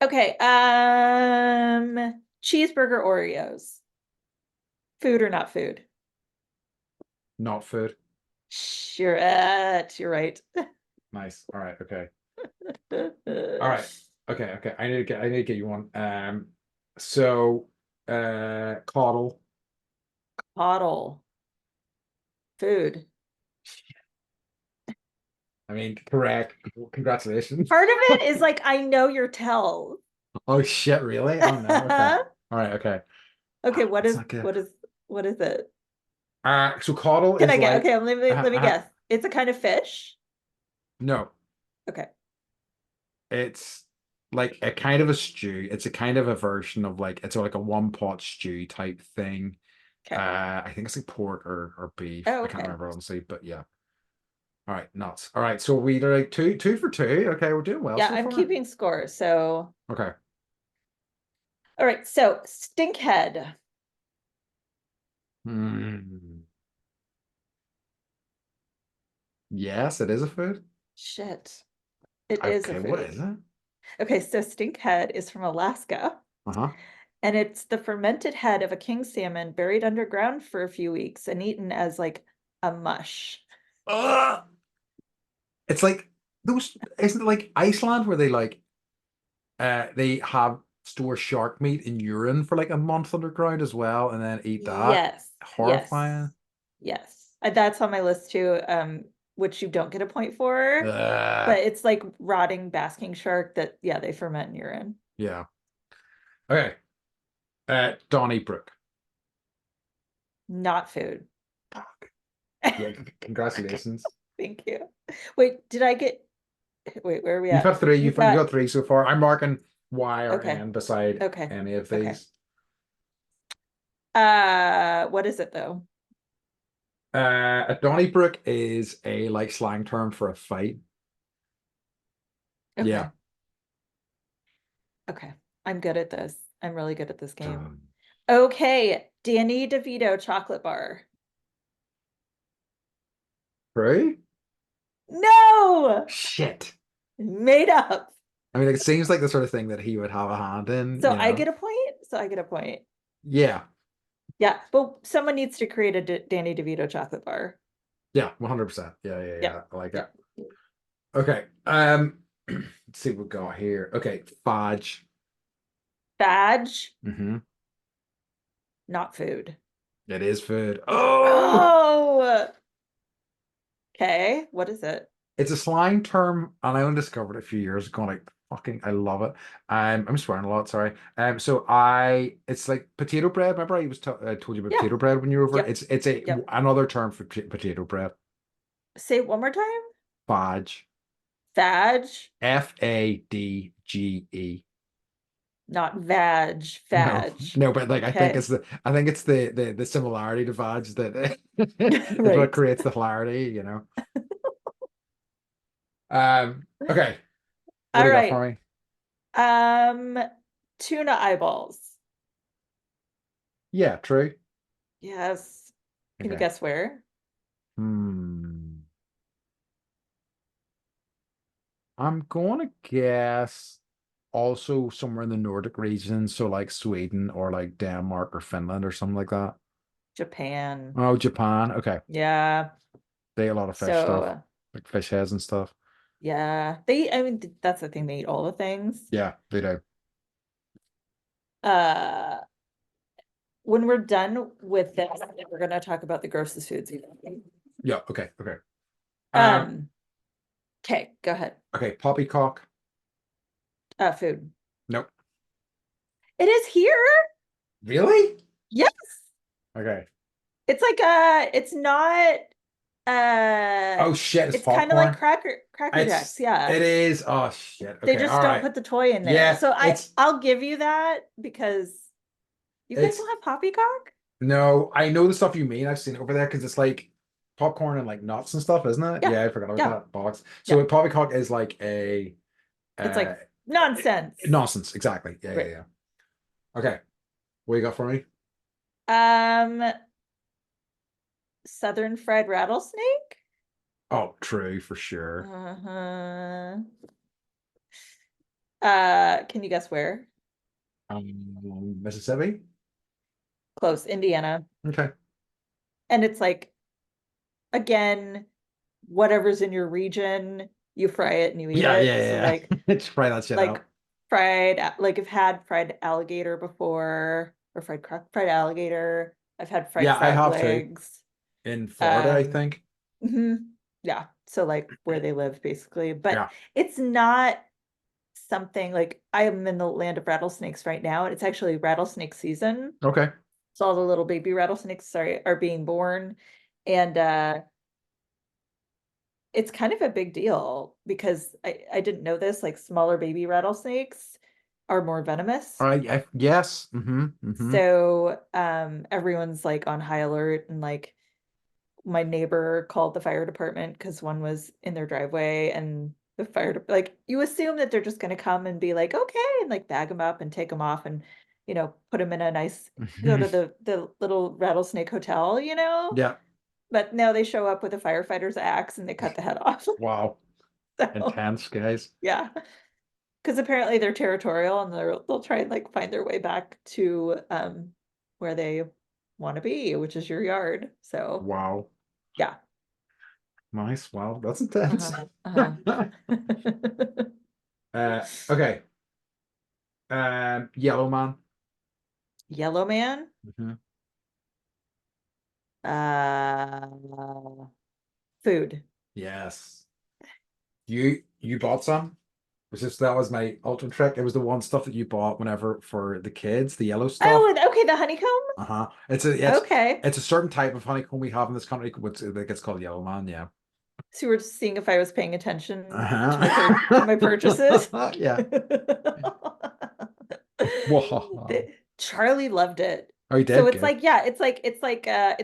Speaker 2: Okay, cheeseburger Oreos. Food or not food?
Speaker 1: Not food.
Speaker 2: Sure, you're right.
Speaker 1: Nice. All right. Okay. All right. Okay. Okay. I need to get you one. So, coddle.
Speaker 2: Bottle. Food.
Speaker 1: I mean, correct. Congratulations.
Speaker 2: Part of it is like I know your tell.
Speaker 1: Oh shit! Really? Oh no. Okay. All right. Okay.
Speaker 2: Okay,
Speaker 1: That's not good.
Speaker 2: what is it?
Speaker 1: So coddle
Speaker 2: Can
Speaker 1: is
Speaker 2: I get
Speaker 1: like,
Speaker 2: okay, let me guess. It's a kind of fish.
Speaker 1: no,
Speaker 2: Okay.
Speaker 1: it's like a kind of a stew. It's a kind of a version of like it's like a one pot stew type thing.
Speaker 2: Okay.
Speaker 1: I think it's like pork or beef.
Speaker 2: Oh,
Speaker 1: I can't
Speaker 2: okay.
Speaker 1: remember honestly, but yeah. All right, nuts. All right, so we are like two for two. Okay, we're doing well
Speaker 2: Yeah,
Speaker 1: so
Speaker 2: I'm
Speaker 1: far.
Speaker 2: keeping score. So,
Speaker 1: Okay.
Speaker 2: all right. So, stinkhead.
Speaker 1: Hmm. Yes, it is a food.
Speaker 2: Shit. It is a
Speaker 1: Okay, what
Speaker 2: food.
Speaker 1: is it?
Speaker 2: Okay, so stinkhead is from Alaska.
Speaker 1: Uh-huh.
Speaker 2: And it's the fermented head of a king salmon buried underground for a few weeks and eaten as like a mush.
Speaker 1: Ugh! It's like those, isn't it like Iceland where they have store shark meat in urine for like a month underground as well and then eat that?
Speaker 2: Yes, yes,
Speaker 1: Horrifying.
Speaker 2: yes. That's on my list too, which you don't get a point for, but
Speaker 1: Ugh.
Speaker 2: it's like rotting basking shark that, yeah, they ferment in urine.
Speaker 1: Yeah. Okay. Donnybrook.
Speaker 2: Not food.
Speaker 1: Fuck. Yeah,
Speaker 2: Okay,
Speaker 1: congratulations.
Speaker 2: thank you. Wait, where are we
Speaker 1: You've
Speaker 2: at?
Speaker 1: had three.
Speaker 2: You've
Speaker 1: You
Speaker 2: got,
Speaker 1: got three so far. I'm marking Y or
Speaker 2: okay,
Speaker 1: N beside
Speaker 2: okay,
Speaker 1: any of
Speaker 2: okay.
Speaker 1: these.
Speaker 2: What is it though?
Speaker 1: A Donnybrook is a like slang term for a fight. Yeah.
Speaker 2: Okay, okay. I'm good at this. I'm really good at this game.
Speaker 1: Done.
Speaker 2: Okay, Danny DeVito chocolate bar.
Speaker 1: True?
Speaker 2: No!
Speaker 1: Shit.
Speaker 2: Made up.
Speaker 1: I mean, it seems like the sort of thing that he would have a hand in,
Speaker 2: So
Speaker 1: you
Speaker 2: I
Speaker 1: know?
Speaker 2: get a point. So I get a point.
Speaker 1: Yeah.
Speaker 2: Yeah, but someone needs to create a Danny DeVito chocolate bar.
Speaker 1: Yeah, 100%. Yeah, yeah,
Speaker 2: Yep.
Speaker 1: yeah. I like it.
Speaker 2: Yep.
Speaker 1: Okay. Let's see what we got here. Okay, fudge.
Speaker 2: Badge,
Speaker 1: Mm-hmm.
Speaker 2: not food.
Speaker 1: It is food. Oh!
Speaker 2: Oh, okay. What is it?
Speaker 1: It's a slang term, and I only discovered it a few years ago. Like fucking, I love it. I'm swearing a lot. Sorry. It's like potato bread. Remember, I told you about
Speaker 2: Yeah.
Speaker 1: potato bread when you were over.
Speaker 2: Yep.
Speaker 1: It's a
Speaker 2: Yep.
Speaker 1: another term for potato bread.
Speaker 2: Say it one more time.
Speaker 1: Fudge.
Speaker 2: Fadge,
Speaker 1: Fadge.
Speaker 2: not vag.
Speaker 1: No,
Speaker 2: Fadge.
Speaker 1: no, but like
Speaker 2: Okay.
Speaker 1: I think it's the similarity to Vag that is what
Speaker 2: Right.
Speaker 1: creates the hilarity, you know. Okay, what
Speaker 2: All
Speaker 1: do you got
Speaker 2: right.
Speaker 1: for me?
Speaker 2: Um, tuna eyeballs.
Speaker 1: Yeah, true.
Speaker 2: Yes. Can you
Speaker 1: Okay.
Speaker 2: guess where?
Speaker 1: Hmm. I'm going to guess also somewhere in the Nordic region, so like Sweden or like Denmark or Finland or something like that.
Speaker 2: Japan.
Speaker 1: Oh, Japan. Okay.
Speaker 2: Yeah.
Speaker 1: They eat a lot of fish stuff,
Speaker 2: So,
Speaker 1: like fish heads and stuff.
Speaker 2: yeah, I mean, that's the thing. They eat all the things.
Speaker 1: Yeah, they do.
Speaker 2: Uh, when we're done with this, we're gonna talk about the grossest foods.
Speaker 1: Yeah. Okay. Okay. Um.
Speaker 2: Um, okay, go ahead.
Speaker 1: Okay. Poppycock.
Speaker 2: Food.
Speaker 1: Nope.
Speaker 2: It is here.
Speaker 1: Really?
Speaker 2: Yes.
Speaker 1: Okay.
Speaker 2: It's like it's not
Speaker 1: Oh shit! It's
Speaker 2: it's kind of like
Speaker 1: popcorn.
Speaker 2: Cracker Jacks, yeah.
Speaker 1: It is. Oh shit.
Speaker 2: They
Speaker 1: Okay.
Speaker 2: just
Speaker 1: All
Speaker 2: don't
Speaker 1: right.
Speaker 2: put the toy in there.
Speaker 1: Yeah.
Speaker 2: So
Speaker 1: It's
Speaker 2: I'll give you that because you guys
Speaker 1: it's
Speaker 2: don't have poppycock?
Speaker 1: no. I know the stuff you mean. I've seen it over there because it's like popcorn and like nuts and stuff, isn't it?
Speaker 2: Yeah.
Speaker 1: Yeah, I forgot about
Speaker 2: Yeah.
Speaker 1: that box.
Speaker 2: Yeah.
Speaker 1: So a poppycock is like a
Speaker 2: It's
Speaker 1: uh
Speaker 2: like nonsense.
Speaker 1: nonsense. Exactly. Yeah. Yeah.
Speaker 2: Right.
Speaker 1: Yeah. Okay. What you got for me?
Speaker 2: Um, Southern fried rattlesnake?
Speaker 1: Oh, true for sure.
Speaker 2: Uh-huh. Can you guess where?
Speaker 1: Mississippi.
Speaker 2: Close, Indiana.
Speaker 1: Okay.
Speaker 2: And it's like, again, whatever's in your region, you fry it and you eat
Speaker 1: Yeah.
Speaker 2: it.
Speaker 1: Yeah.
Speaker 2: So
Speaker 1: Yeah. Yeah. Try that shit
Speaker 2: like
Speaker 1: out.
Speaker 2: like I've had fried alligator before, or fried alligator. I've had fried
Speaker 1: Yeah, I
Speaker 2: frog
Speaker 1: have to
Speaker 2: legs.
Speaker 1: in Florida, I
Speaker 2: Um,
Speaker 1: think.
Speaker 2: mhm, yeah. So like where they live basically, but
Speaker 1: Yeah.
Speaker 2: it's not something like I am in the land of rattlesnakes right now, and it's actually rattlesnake season.
Speaker 1: Okay.
Speaker 2: So all the little baby rattlesnakes are being born, and it's kind of a big deal because I didn't know this, like smaller baby rattlesnakes are more venomous.
Speaker 1: Yes. Mm-hmm. Mm-hmm.
Speaker 2: So everyone's like on high alert, and like my neighbor called the fire department because one was in their driveway, and the like you assume that they're just going to come and be like okay, and like bag them up and take them off, and put them in a nice, go to the little rattlesnake hotel,
Speaker 1: Yeah.
Speaker 2: but no, they show up with a firefighter's axe and they cut the head off.
Speaker 1: Wow.
Speaker 2: So
Speaker 1: Intense, guys.
Speaker 2: yeah, because apparently they're territorial, and they'll try and like find their way back to where they want to be, which is your yard. So
Speaker 1: Wow.
Speaker 2: yeah.
Speaker 1: Nice. Wow. That's intense.
Speaker 2: Uh-huh. Uh-huh.
Speaker 1: Okay. Yellow Man.
Speaker 2: Yellow Man?
Speaker 1: Mhm.
Speaker 2: Uh, Food.
Speaker 1: Yes. You bought some? That was my ultimate trick. It was the one stuff that you bought whenever for the kids, the yellow stuff.
Speaker 2: Oh, okay, the honeycomb?
Speaker 1: Uh-huh. It's
Speaker 2: Okay.
Speaker 1: it's a certain type of honeycomb we have in this country, which that gets called yellow man, yeah.
Speaker 2: So we're just seeing if I was paying attention to my purchases.
Speaker 1: Uh-huh. Yeah. Whoa.
Speaker 2: Charlie loved it.
Speaker 1: Oh, you
Speaker 2: So
Speaker 1: did
Speaker 2: it's
Speaker 1: good.
Speaker 2: like, yeah, it's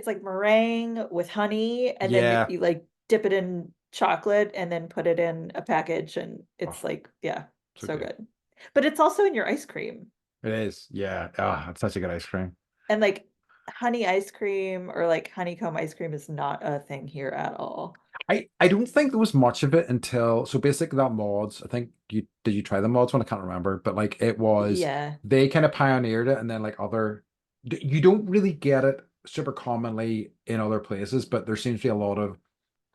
Speaker 2: like meringue with honey, and then
Speaker 1: Yeah.
Speaker 2: you like dip it in chocolate and then put it in a package, and
Speaker 1: Oh,
Speaker 2: it's like, yeah,
Speaker 1: so
Speaker 2: so
Speaker 1: good.
Speaker 2: good. But it's also in your ice cream.
Speaker 1: It is. Yeah. Ah, it's such a good ice cream.
Speaker 2: And like honey ice cream or like honeycomb ice cream is not a thing here at all.
Speaker 1: I don't think there was much of it until so basically that mods. I think you try the mods one? I can't remember, but like it was
Speaker 2: Yeah.
Speaker 1: they kind of pioneered it, and then like you don't really get it super commonly in other places, but there seems to be a lot of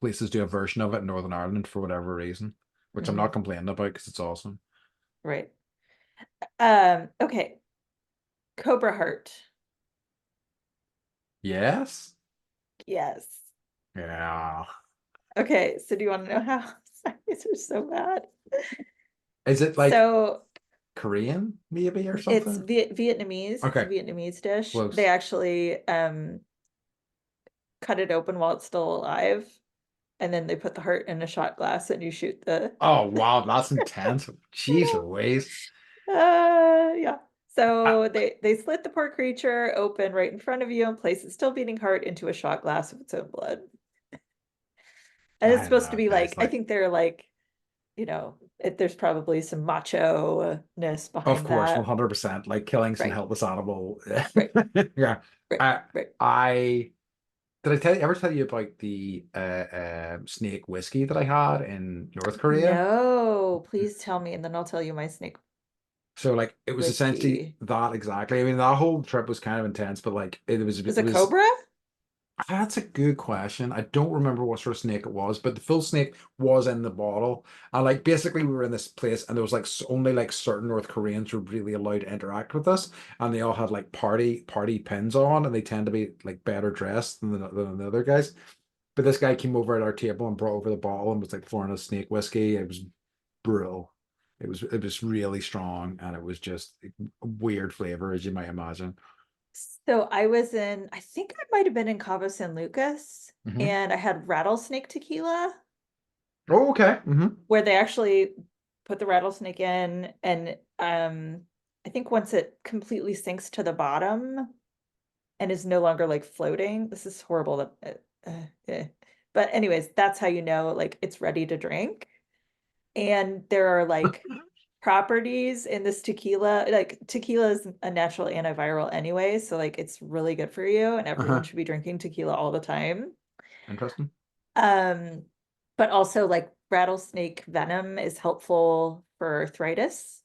Speaker 1: places do a version of it in Northern Ireland for whatever reason, which I'm not
Speaker 2: Mhm.
Speaker 1: complaining about because it's awesome.
Speaker 2: Right. Okay. Cobra Heart.
Speaker 1: Yes.
Speaker 2: Yes.
Speaker 1: Yeah.
Speaker 2: Okay, so do you want to know how? Sorry, these are so bad.
Speaker 1: Is it like
Speaker 2: So
Speaker 1: Korean maybe or
Speaker 2: it's
Speaker 1: something?
Speaker 2: Vietnamese. It's a
Speaker 1: Okay,
Speaker 2: Vietnamese dish. They
Speaker 1: close.
Speaker 2: actually cut it open while it's still alive, and then they put the heart in a shot glass and you shoot the
Speaker 1: Oh wow, that's intense.
Speaker 2: I
Speaker 1: Jeez
Speaker 2: know.
Speaker 1: Louise.
Speaker 2: Yeah.
Speaker 1: I,
Speaker 2: So they slit the poor creature open right in front of you and place its still beating heart into a shot glass of its own blood. And it's
Speaker 1: I don't
Speaker 2: supposed to
Speaker 1: know,
Speaker 2: be
Speaker 1: guys.
Speaker 2: like, I
Speaker 1: Like,
Speaker 2: think they're like, there's probably some macho-ness
Speaker 1: of
Speaker 2: behind
Speaker 1: course,
Speaker 2: that.
Speaker 1: 100%. Like killing some
Speaker 2: Right,
Speaker 1: helpless animal.
Speaker 2: right,
Speaker 1: Yeah.
Speaker 2: right,
Speaker 1: I
Speaker 2: right.
Speaker 1: I did I ever tell you about the snake whiskey that I had in North Korea?
Speaker 2: No, please tell me, and then I'll tell you my snake
Speaker 1: So like it was essentially
Speaker 2: whiskey.
Speaker 1: that exactly. I mean, that whole trip was kind of intense, but like it was
Speaker 2: Is
Speaker 1: it
Speaker 2: it
Speaker 1: was
Speaker 2: Cobra?
Speaker 1: That's a good question. I don't remember what sort of snake it was, but the full snake was in the bottle. And like basically we were in this place and there was like only like certain North Koreans were really allowed to interact with us. And they all had like party pins on and they tend to be like better dressed than the other guys. But this guy came over at our table and brought over the bottle and was like pouring a snake whiskey. It was brutal. It was really strong and it was just a weird flavor as you might imagine.
Speaker 2: So I think I might have been in Cabo San Lucas,
Speaker 1: Hmm.
Speaker 2: and I had rattlesnake tequila,
Speaker 1: Oh, okay.
Speaker 2: where they actually put the rattlesnake in, and I think once it completely sinks to the bottom and is no longer like floating, this is horrible but anyways, that's how you know like it's ready to drink. And there are like properties in this tequila, like tequila is a natural antiviral anyway, so like it's really good for you, and everyone
Speaker 1: Uh-huh.
Speaker 2: should be drinking tequila all the time.
Speaker 1: Interesting.
Speaker 2: Um, but also like rattlesnake venom is helpful for arthritis.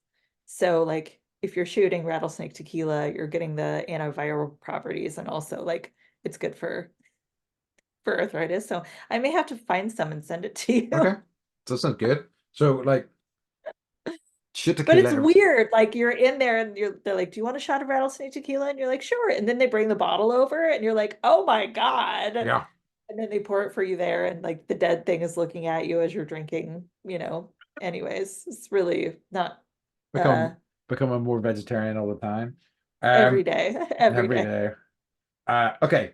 Speaker 2: So like if you're shooting rattlesnake tequila, you're getting the antiviral properties, and also like it's good for arthritis. So I may have to find some and send it to
Speaker 1: Okay.
Speaker 2: you.
Speaker 1: So that sounds good. So like shit
Speaker 2: But it's
Speaker 1: tequila.
Speaker 2: weird. Like you're in there and they're like, "Do you want a shot of rattlesnake tequila?" And you're like, "Sure." And then they bring the bottle over and you're like, "Oh my God."
Speaker 1: Yeah.
Speaker 2: And then they pour it for you there, and like the dead thing is looking at you as you're drinking, you know. Anyways, it's really not uh
Speaker 1: Become become a more vegetarian all the time.
Speaker 2: every
Speaker 1: Um,
Speaker 2: day, every
Speaker 1: every
Speaker 2: day.
Speaker 1: day. Okay.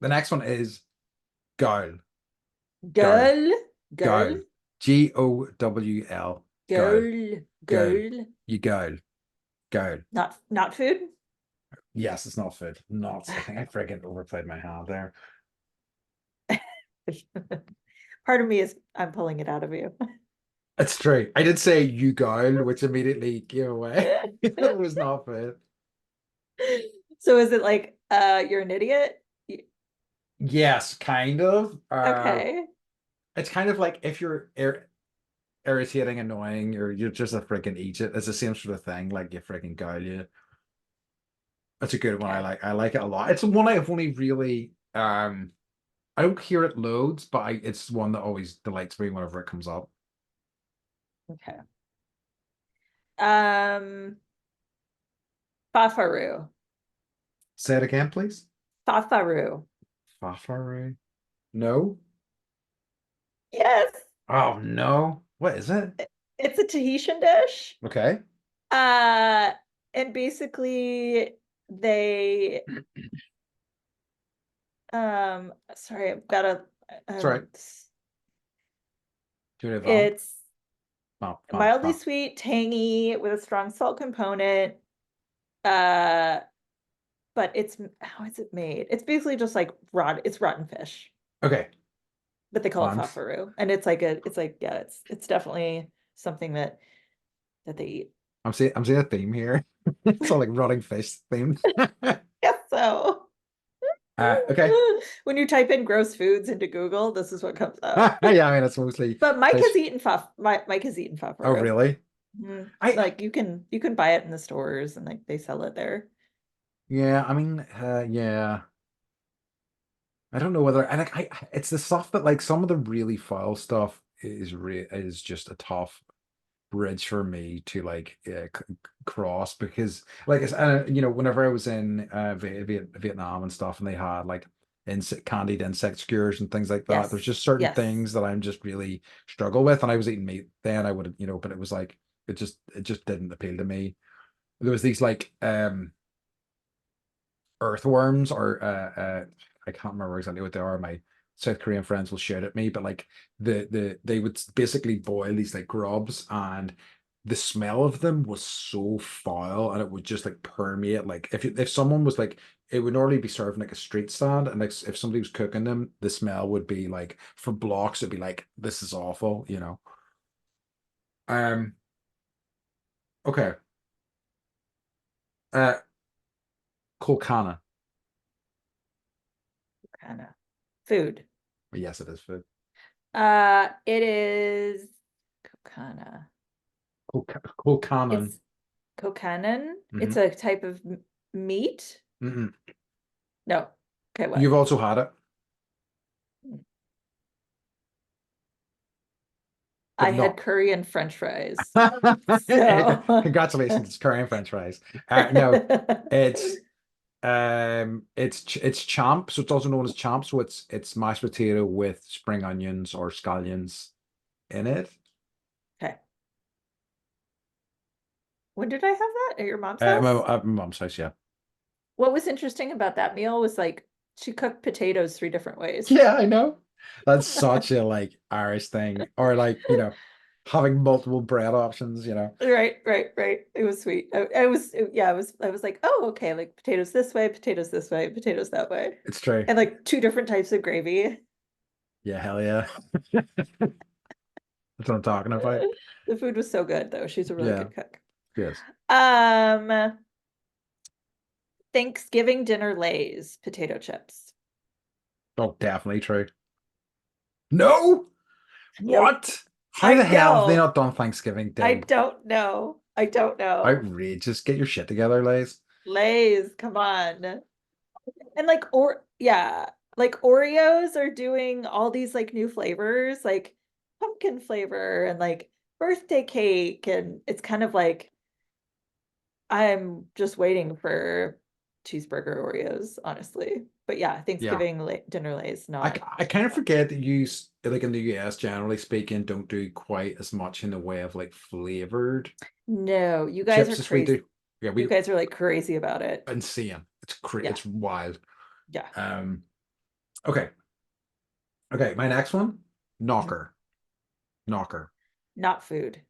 Speaker 1: The next one is Gowl. Gowl.
Speaker 2: Girl, girl,
Speaker 1: Gowl. Gowl. Gowl.
Speaker 2: girl,
Speaker 1: Gowl.
Speaker 2: girl.
Speaker 1: You gowl. Gowl.
Speaker 2: Not food.
Speaker 1: Yes, it's not food. Not. I think I freaking overplayed my hand there.
Speaker 2: Part of me is I'm pulling it out of you.
Speaker 1: It's true. I did say you gowl, which immediately gave away. It was not food.
Speaker 2: So is it like you're an idiot?
Speaker 1: Yes, kind of.
Speaker 2: Okay.
Speaker 1: It's kind of like if you're irritating, annoying, or you're just a freaking idiot. It's the same sort of thing. Like you freaking guile you. That's a good one. I
Speaker 2: Okay.
Speaker 1: like. I like it a lot. It's one I've only really. I don't hear it loads, but it's one that always delights me whenever it comes up.
Speaker 2: Okay. Um, Fafaru.
Speaker 1: Say it again, please.
Speaker 2: Fafaru.
Speaker 1: Fafari. No.
Speaker 2: Yes,
Speaker 1: Oh no. What is it?
Speaker 2: it's a Tahitian dish.
Speaker 1: Okay.
Speaker 2: Uh, and basically they sorry, I've got a
Speaker 1: Sorry.
Speaker 2: um
Speaker 1: Do it avant.
Speaker 2: it's
Speaker 1: Bump, bump,
Speaker 2: mildly
Speaker 1: bump.
Speaker 2: sweet, tangy with a strong salt component. Uh, but it's how is it made? It's basically just like it's rotten fish,
Speaker 1: Okay.
Speaker 2: but they call it
Speaker 1: Thanks.
Speaker 2: fafaru. And it's like, yeah, it's definitely something that they eat.
Speaker 1: I'm seeing a theme here. It's all like rotting fish themed.
Speaker 2: Yes, so
Speaker 1: Okay.
Speaker 2: when you type in gross foods into Google, this is what comes up.
Speaker 1: Yeah, I mean it's mostly
Speaker 2: But Mike
Speaker 1: fish.
Speaker 2: has eaten Mike has eaten
Speaker 1: Oh,
Speaker 2: fafaru.
Speaker 1: really?
Speaker 2: Mhm.
Speaker 1: I
Speaker 2: Like you can buy it in the stores, and like they sell it there.
Speaker 1: yeah, I mean, yeah. I don't know whether and like it's the stuff that like some of the really foul stuff is just a tough bridge for me to like cross because like it's whenever I was in Vietnam and stuff and they had like insect candied insect skewers and things like that, there's
Speaker 2: Yes.
Speaker 1: just certain
Speaker 2: Yes.
Speaker 1: things that I'm just really struggle with and I was eating meat then I would have but it was like it just didn't appeal to me. There was these like earthworms or I can't remember exactly what they are. My South Korean friends will shout at me, but like they would basically boil these like grubs and the smell of them was so foul and it would just like permeate like if someone was like it would normally be served in, like a street stand and like if somebody was cooking them the smell would be like for blocks it'd be like this is awful. Okay. uh Kolkana.
Speaker 2: Kind of food.
Speaker 1: Yes, it is food.
Speaker 2: It is kokana.
Speaker 1: Kolkanan.
Speaker 2: It's kokanan. It's
Speaker 1: Hmm.
Speaker 2: a type of meat.
Speaker 1: Mm-mm.
Speaker 2: No. Okay, what?
Speaker 1: You've also had it,
Speaker 2: I
Speaker 1: but
Speaker 2: had
Speaker 1: not.
Speaker 2: curry and French fries. So
Speaker 1: Congratulations, it's curry and French fries. No, it's it's champ, so it's also known as champ. So it's mashed potato with spring onions or scallions in it.
Speaker 2: okay. When did I have that? At your mom's house?
Speaker 1: My mom's house, yeah.
Speaker 2: What was interesting about that meal was like she cooked potatoes 3 different ways.
Speaker 1: Yeah, I know. That's such a like Irish thing, or like having multiple bread options.
Speaker 2: Right, right, right. It was sweet. Yeah, I was like, oh, okay, like potatoes this way, potatoes that way.
Speaker 1: It's true.
Speaker 2: And like 2 different types of gravy.
Speaker 1: Yeah, hell yeah. That's what I'm talking about.
Speaker 2: The food was so good though. She's a really
Speaker 1: Yeah,
Speaker 2: good cook.
Speaker 1: yes.
Speaker 2: Um, Thanksgiving dinner lays, potato chips.
Speaker 1: Oh, definitely true. No,
Speaker 2: Nope.
Speaker 1: what? How
Speaker 2: I
Speaker 1: the hell have they
Speaker 2: know.
Speaker 1: not done Thanksgiving
Speaker 2: I
Speaker 1: Day?
Speaker 2: don't know. I don't know.
Speaker 1: Outrageous. Get your shit together, Lays.
Speaker 2: Lays, come on. And like or yeah, like Oreos are doing all these like new flavors, like pumpkin flavor and like birthday cake, and it's kind of like I'm just waiting for cheeseburger Oreos, honestly. But yeah,
Speaker 1: Yeah.
Speaker 2: Thanksgiving dinner lays
Speaker 1: I,
Speaker 2: not.
Speaker 1: I kind of forget that like in the US, generally speaking, don't do quite as much in the way of like flavored
Speaker 2: No, you guys are
Speaker 1: chips as we
Speaker 2: crazy.
Speaker 1: do. Yeah,
Speaker 2: You
Speaker 1: we
Speaker 2: guys are like crazy about it.
Speaker 1: insane.
Speaker 2: Yeah,
Speaker 1: It's wild.
Speaker 2: yeah.
Speaker 1: Um, okay. Okay, my next one,
Speaker 2: Mhm.
Speaker 1: knocker. Knocker.
Speaker 2: Not food.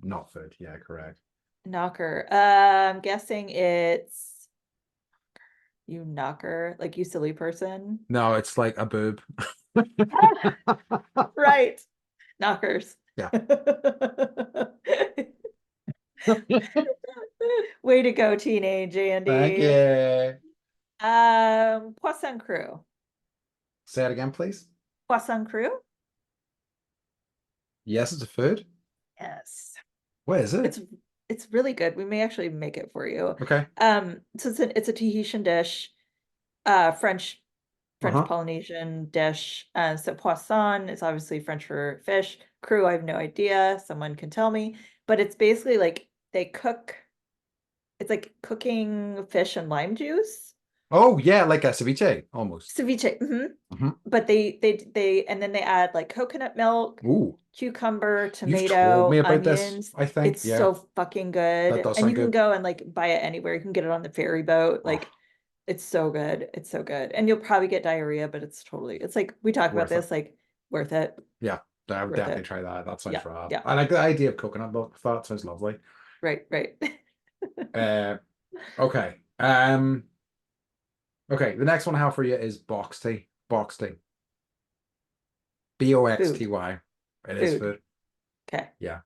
Speaker 1: Not food. Yeah, correct.
Speaker 2: Knocker. I'm guessing it's you knocker, like you silly person.
Speaker 1: No, it's like a boob.
Speaker 2: Right. Knockers.
Speaker 1: Yeah.
Speaker 2: Way to go, teenage
Speaker 1: Thank
Speaker 2: Andy.
Speaker 1: you.
Speaker 2: Poisson cru.
Speaker 1: Say it again, please.
Speaker 2: Poisson cru?
Speaker 1: Yes, it's a food.
Speaker 2: Yes.
Speaker 1: What is it?
Speaker 2: It's it's really good. We may actually make it for you.
Speaker 1: Okay.
Speaker 2: So it's a Tahitian dish, French
Speaker 1: Uh-huh.
Speaker 2: Polynesian dish. So poisson is obviously French for fish. Cru, I have no idea. Someone can tell me. But it's basically like they cook, it's like cooking fish and lime juice.
Speaker 1: Oh, yeah, like a ceviche almost.
Speaker 2: Ceviche.
Speaker 1: Hmm.
Speaker 2: But and then they add like coconut milk,
Speaker 1: Ooh,
Speaker 2: cucumber,
Speaker 1: you've told me
Speaker 2: tomato,
Speaker 1: about this,
Speaker 2: onions.
Speaker 1: I think.
Speaker 2: It's
Speaker 1: Yeah,
Speaker 2: so fucking
Speaker 1: that
Speaker 2: good.
Speaker 1: does
Speaker 2: And
Speaker 1: sound
Speaker 2: you can
Speaker 1: good.
Speaker 2: go and like buy it anywhere. You can get it on the ferry boat.
Speaker 1: Oh,
Speaker 2: Like it's so good. It's so good. And you'll probably get diarrhea, but it's like we talk about
Speaker 1: worth it.
Speaker 2: this, like worth it.
Speaker 1: Yeah, I would
Speaker 2: Worth
Speaker 1: definitely
Speaker 2: it.
Speaker 1: try that. That sounds
Speaker 2: Yeah.
Speaker 1: rad.
Speaker 2: Yeah.
Speaker 1: I like the idea of coconut milk. That sounds lovely.
Speaker 2: Right, right.
Speaker 1: Uh, okay. Okay. The next one I have for you is box tea. Box tea.
Speaker 2: Food.
Speaker 1: Boxty. It is
Speaker 2: Food.
Speaker 1: food.
Speaker 2: Okay.
Speaker 1: Yeah,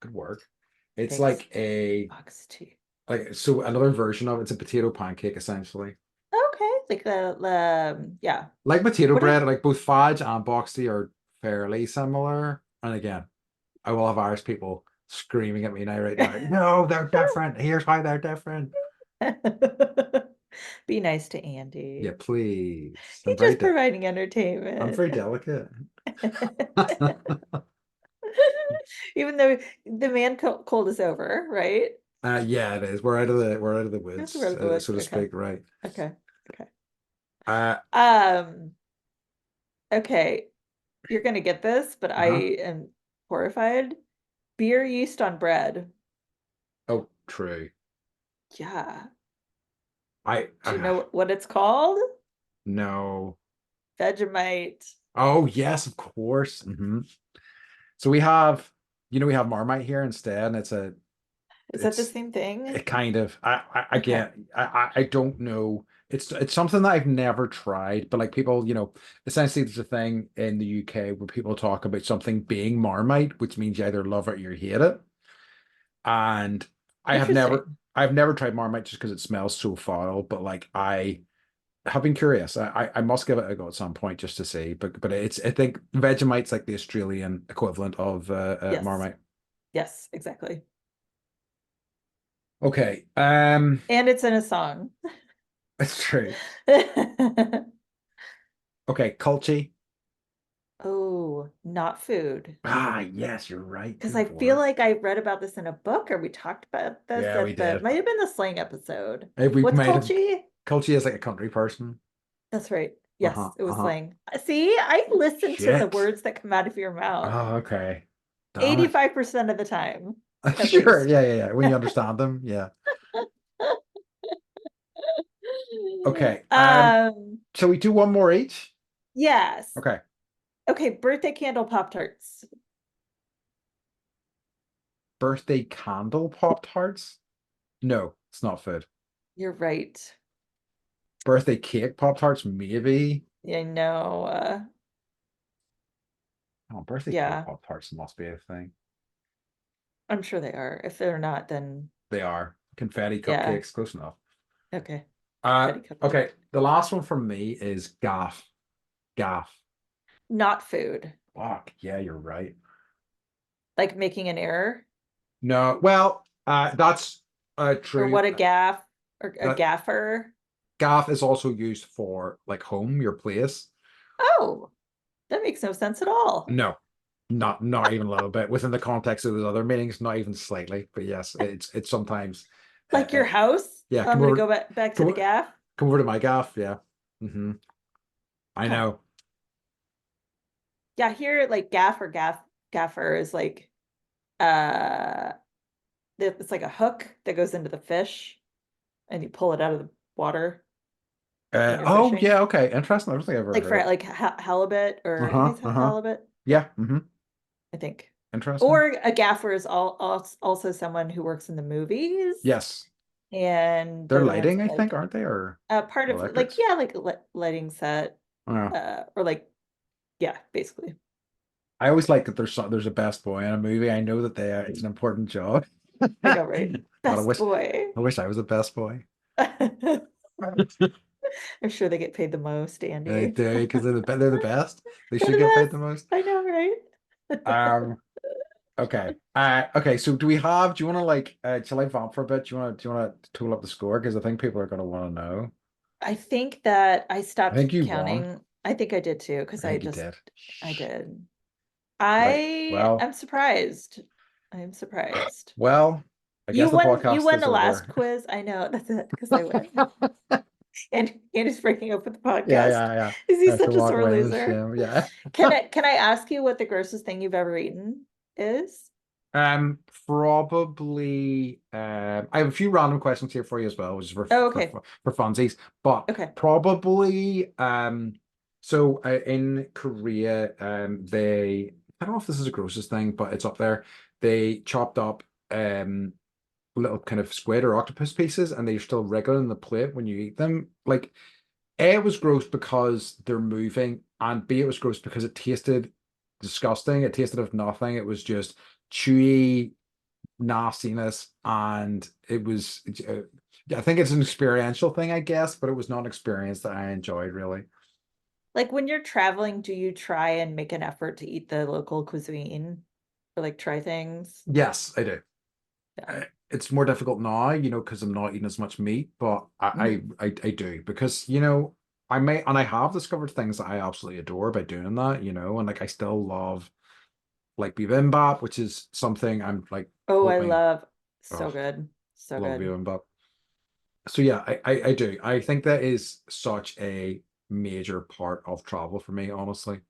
Speaker 1: good work. It's
Speaker 2: Thanks.
Speaker 1: like a
Speaker 2: Box tea.
Speaker 1: like so another version of it's a potato pancake essentially.
Speaker 2: Okay. Like yeah.
Speaker 1: Like potato
Speaker 2: What are
Speaker 1: bread, like both fudge and box tea are fairly similar. And again, I will have Irish people screaming at me now right now. No, they're different. Here's why they're different.
Speaker 2: Be nice to
Speaker 1: Yeah,
Speaker 2: Andy.
Speaker 1: please.
Speaker 2: He's just providing
Speaker 1: I'm
Speaker 2: entertainment.
Speaker 1: very delicate.
Speaker 2: Even though the cold is over, right?
Speaker 1: Yeah, it is. We're out of the
Speaker 2: That's
Speaker 1: woods,
Speaker 2: word of the woods.
Speaker 1: so to
Speaker 2: Okay.
Speaker 1: speak, right?
Speaker 2: Okay. Okay.
Speaker 1: Uh,
Speaker 2: Um, okay. You're gonna get this, but I
Speaker 1: uh-huh.
Speaker 2: am horrified. Beer yeast on bread.
Speaker 1: Oh, true.
Speaker 2: Yeah.
Speaker 1: I
Speaker 2: Do you know what it's called?
Speaker 1: no.
Speaker 2: Vegemite.
Speaker 1: Oh, yes, of course. So we have Marmite here instead, and
Speaker 2: Is that the
Speaker 1: it's
Speaker 2: same thing?
Speaker 1: it kind of
Speaker 2: Okay.
Speaker 1: I don't know. It's something that I've never tried, but like people, essentially there's a thing in the UK where people talk about something being Marmite, which means you either love it or you hate it. And
Speaker 2: Interesting.
Speaker 1: I've never tried Marmite just because it smells so foul, but like I have been curious. I must give it a go at some point just to see. But I think Vegemite's like the Australian equivalent of
Speaker 2: Yes.
Speaker 1: Marmite.
Speaker 2: Yes, exactly.
Speaker 1: Okay.
Speaker 2: And it's in a song.
Speaker 1: It's true. Okay, culty.
Speaker 2: Oh, not food.
Speaker 1: Ah, yes, you're right.
Speaker 2: Because
Speaker 1: Good
Speaker 2: I feel
Speaker 1: board.
Speaker 2: like I read about this in a book, or we talked about this
Speaker 1: Yeah, we
Speaker 2: at the,
Speaker 1: did.
Speaker 2: might have been the slang episode.
Speaker 1: We
Speaker 2: What's
Speaker 1: made him.
Speaker 2: culture?
Speaker 1: Culty is like a country person.
Speaker 2: That's right.
Speaker 1: Uh-huh.
Speaker 2: Yes, it was
Speaker 1: Uh-huh.
Speaker 2: slang. See, I listen to the
Speaker 1: Shit.
Speaker 2: words that come out of your mouth
Speaker 1: Oh, okay. Damn it.
Speaker 2: 85% of the time, at
Speaker 1: Sure.
Speaker 2: least.
Speaker 1: Yeah, yeah, yeah. When you understand them, yeah. Okay. Shall we do one more each?
Speaker 2: Yes.
Speaker 1: Okay.
Speaker 2: Okay, birthday candle Pop-Tarts.
Speaker 1: Birthday candle Pop-Tarts? No, it's not food.
Speaker 2: You're right.
Speaker 1: Birthday cake Pop-Tarts, maybe.
Speaker 2: I know.
Speaker 1: Oh, birthday cake
Speaker 2: Yeah,
Speaker 1: Pop-Tarts must be a thing.
Speaker 2: I'm sure they are. If they're not, then
Speaker 1: They are. Confetti
Speaker 2: yeah.
Speaker 1: cupcakes, close enough.
Speaker 2: Okay.
Speaker 1: Uh,
Speaker 2: Petty cupcake.
Speaker 1: okay. The last one from me is gaff. Gaff.
Speaker 2: Not food.
Speaker 1: Fuck, yeah, you're right.
Speaker 2: Like making an error,
Speaker 1: No, well, that's
Speaker 2: or
Speaker 1: true.
Speaker 2: what a gaff, or a
Speaker 1: That
Speaker 2: gaffer.
Speaker 1: gaff is also used for like home, your place.
Speaker 2: Oh, that makes no sense at all.
Speaker 1: No, not even a little bit. Within the context of those other meanings, not even slightly. But yes, it's sometimes.
Speaker 2: Like your house?
Speaker 1: Yeah,
Speaker 2: Oh, I'm gonna go back to
Speaker 1: come
Speaker 2: the
Speaker 1: over,
Speaker 2: gaff.
Speaker 1: come over to my gaff. Yeah, I
Speaker 2: Huh.
Speaker 1: know.
Speaker 2: Yeah, here like gaffer is like uh it's like a hook that goes into the fish and you pull it out of the water when you're
Speaker 1: Oh
Speaker 2: fishing.
Speaker 1: yeah, okay, interesting. I don't think I've ever
Speaker 2: Like
Speaker 1: heard
Speaker 2: for
Speaker 1: of.
Speaker 2: like halibut, or you
Speaker 1: Uh-huh,
Speaker 2: guys have
Speaker 1: uh-huh.
Speaker 2: halibut,
Speaker 1: Yeah,
Speaker 2: I think.
Speaker 1: interesting.
Speaker 2: Or a gaffer is also someone who works in the movies,
Speaker 1: Yes,
Speaker 2: and
Speaker 1: they're
Speaker 2: they're the ones
Speaker 1: lighting,
Speaker 2: that
Speaker 1: I think,
Speaker 2: like
Speaker 1: aren't they, or
Speaker 2: part of like,
Speaker 1: electrics?
Speaker 2: yeah, like lighting set,
Speaker 1: Yeah.
Speaker 2: or like, yeah, basically.
Speaker 1: I always like that there's a best boy in a movie. I know that it's an important job.
Speaker 2: I know, right?
Speaker 1: God,
Speaker 2: Best boy.
Speaker 1: I wish I was a best boy.
Speaker 2: I'm sure they get paid the most,
Speaker 1: They
Speaker 2: Andy.
Speaker 1: do because they're the best. They
Speaker 2: They're
Speaker 1: should
Speaker 2: the
Speaker 1: get paid the
Speaker 2: best.
Speaker 1: most.
Speaker 2: I know, right?
Speaker 1: Um. Okay. Okay. So do we have? Do you want to like? Shall I vamp for a bit? Do you want to tool up the score? Because I think people are going to want to know.
Speaker 2: I think that I
Speaker 1: I
Speaker 2: stopped
Speaker 1: think you won.
Speaker 2: counting. I think I did too,
Speaker 1: I
Speaker 2: because
Speaker 1: think you did.
Speaker 2: I did.
Speaker 1: Right.
Speaker 2: I
Speaker 1: Well.
Speaker 2: am surprised. I'm surprised.
Speaker 1: Well. I guess the
Speaker 2: You
Speaker 1: podcast
Speaker 2: won
Speaker 1: is
Speaker 2: the last
Speaker 1: over.
Speaker 2: quiz. I know, that's it, because I win. And he's breaking up with the
Speaker 1: Yeah.
Speaker 2: podcast.
Speaker 1: Yeah. Yeah.
Speaker 2: Is he
Speaker 1: I have to
Speaker 2: such a
Speaker 1: walk
Speaker 2: sore
Speaker 1: away in the
Speaker 2: loser?
Speaker 1: shame. Yeah.
Speaker 2: Can I ask you what the grossest thing you've ever eaten is?
Speaker 1: Probably. I have a few random questions here for you as well, which is
Speaker 2: Oh, okay.
Speaker 1: for funsies. But
Speaker 2: Okay.
Speaker 1: probably. So in Korea, they. I don't know if this is the grossest thing, but it's up there. They chopped up little kind of squid or octopus pieces, and they're still wriggling in the plate when you eat them. Like A, it was gross because they're moving, and B, it was gross because it tasted disgusting. It tasted of nothing. It was just chewy nastiness, and it was. I think it's an experiential thing, I guess, but it was not an experience that I enjoyed really.
Speaker 2: Like when you're traveling, do you try and make an effort to eat the local cuisine, or like try things?
Speaker 1: Yes, I do.
Speaker 2: Yeah.
Speaker 1: It's more difficult now, because I'm not eating as much meat, but
Speaker 2: Mhm.
Speaker 1: I do because I have discovered things that I absolutely adore by doing that, and like I still love like bibimbap, which is something I'm like
Speaker 2: Oh, I
Speaker 1: hoping.
Speaker 2: love, so
Speaker 1: Oh,
Speaker 2: good. So
Speaker 1: love
Speaker 2: good.
Speaker 1: bibimbap. So yeah, I do. I think that is such a major part of travel for me, honestly.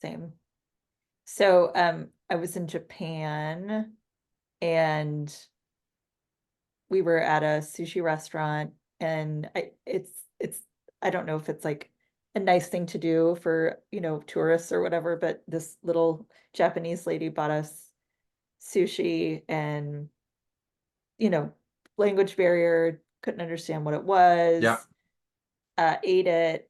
Speaker 2: Same. So, I was in Japan, and we were at a sushi restaurant, and it's I don't know if it's like a nice thing to do for, tourists or whatever, but this little Japanese lady bought us sushi, and, you know, language barrier, couldn't understand what it
Speaker 1: Yeah.
Speaker 2: was, ate it.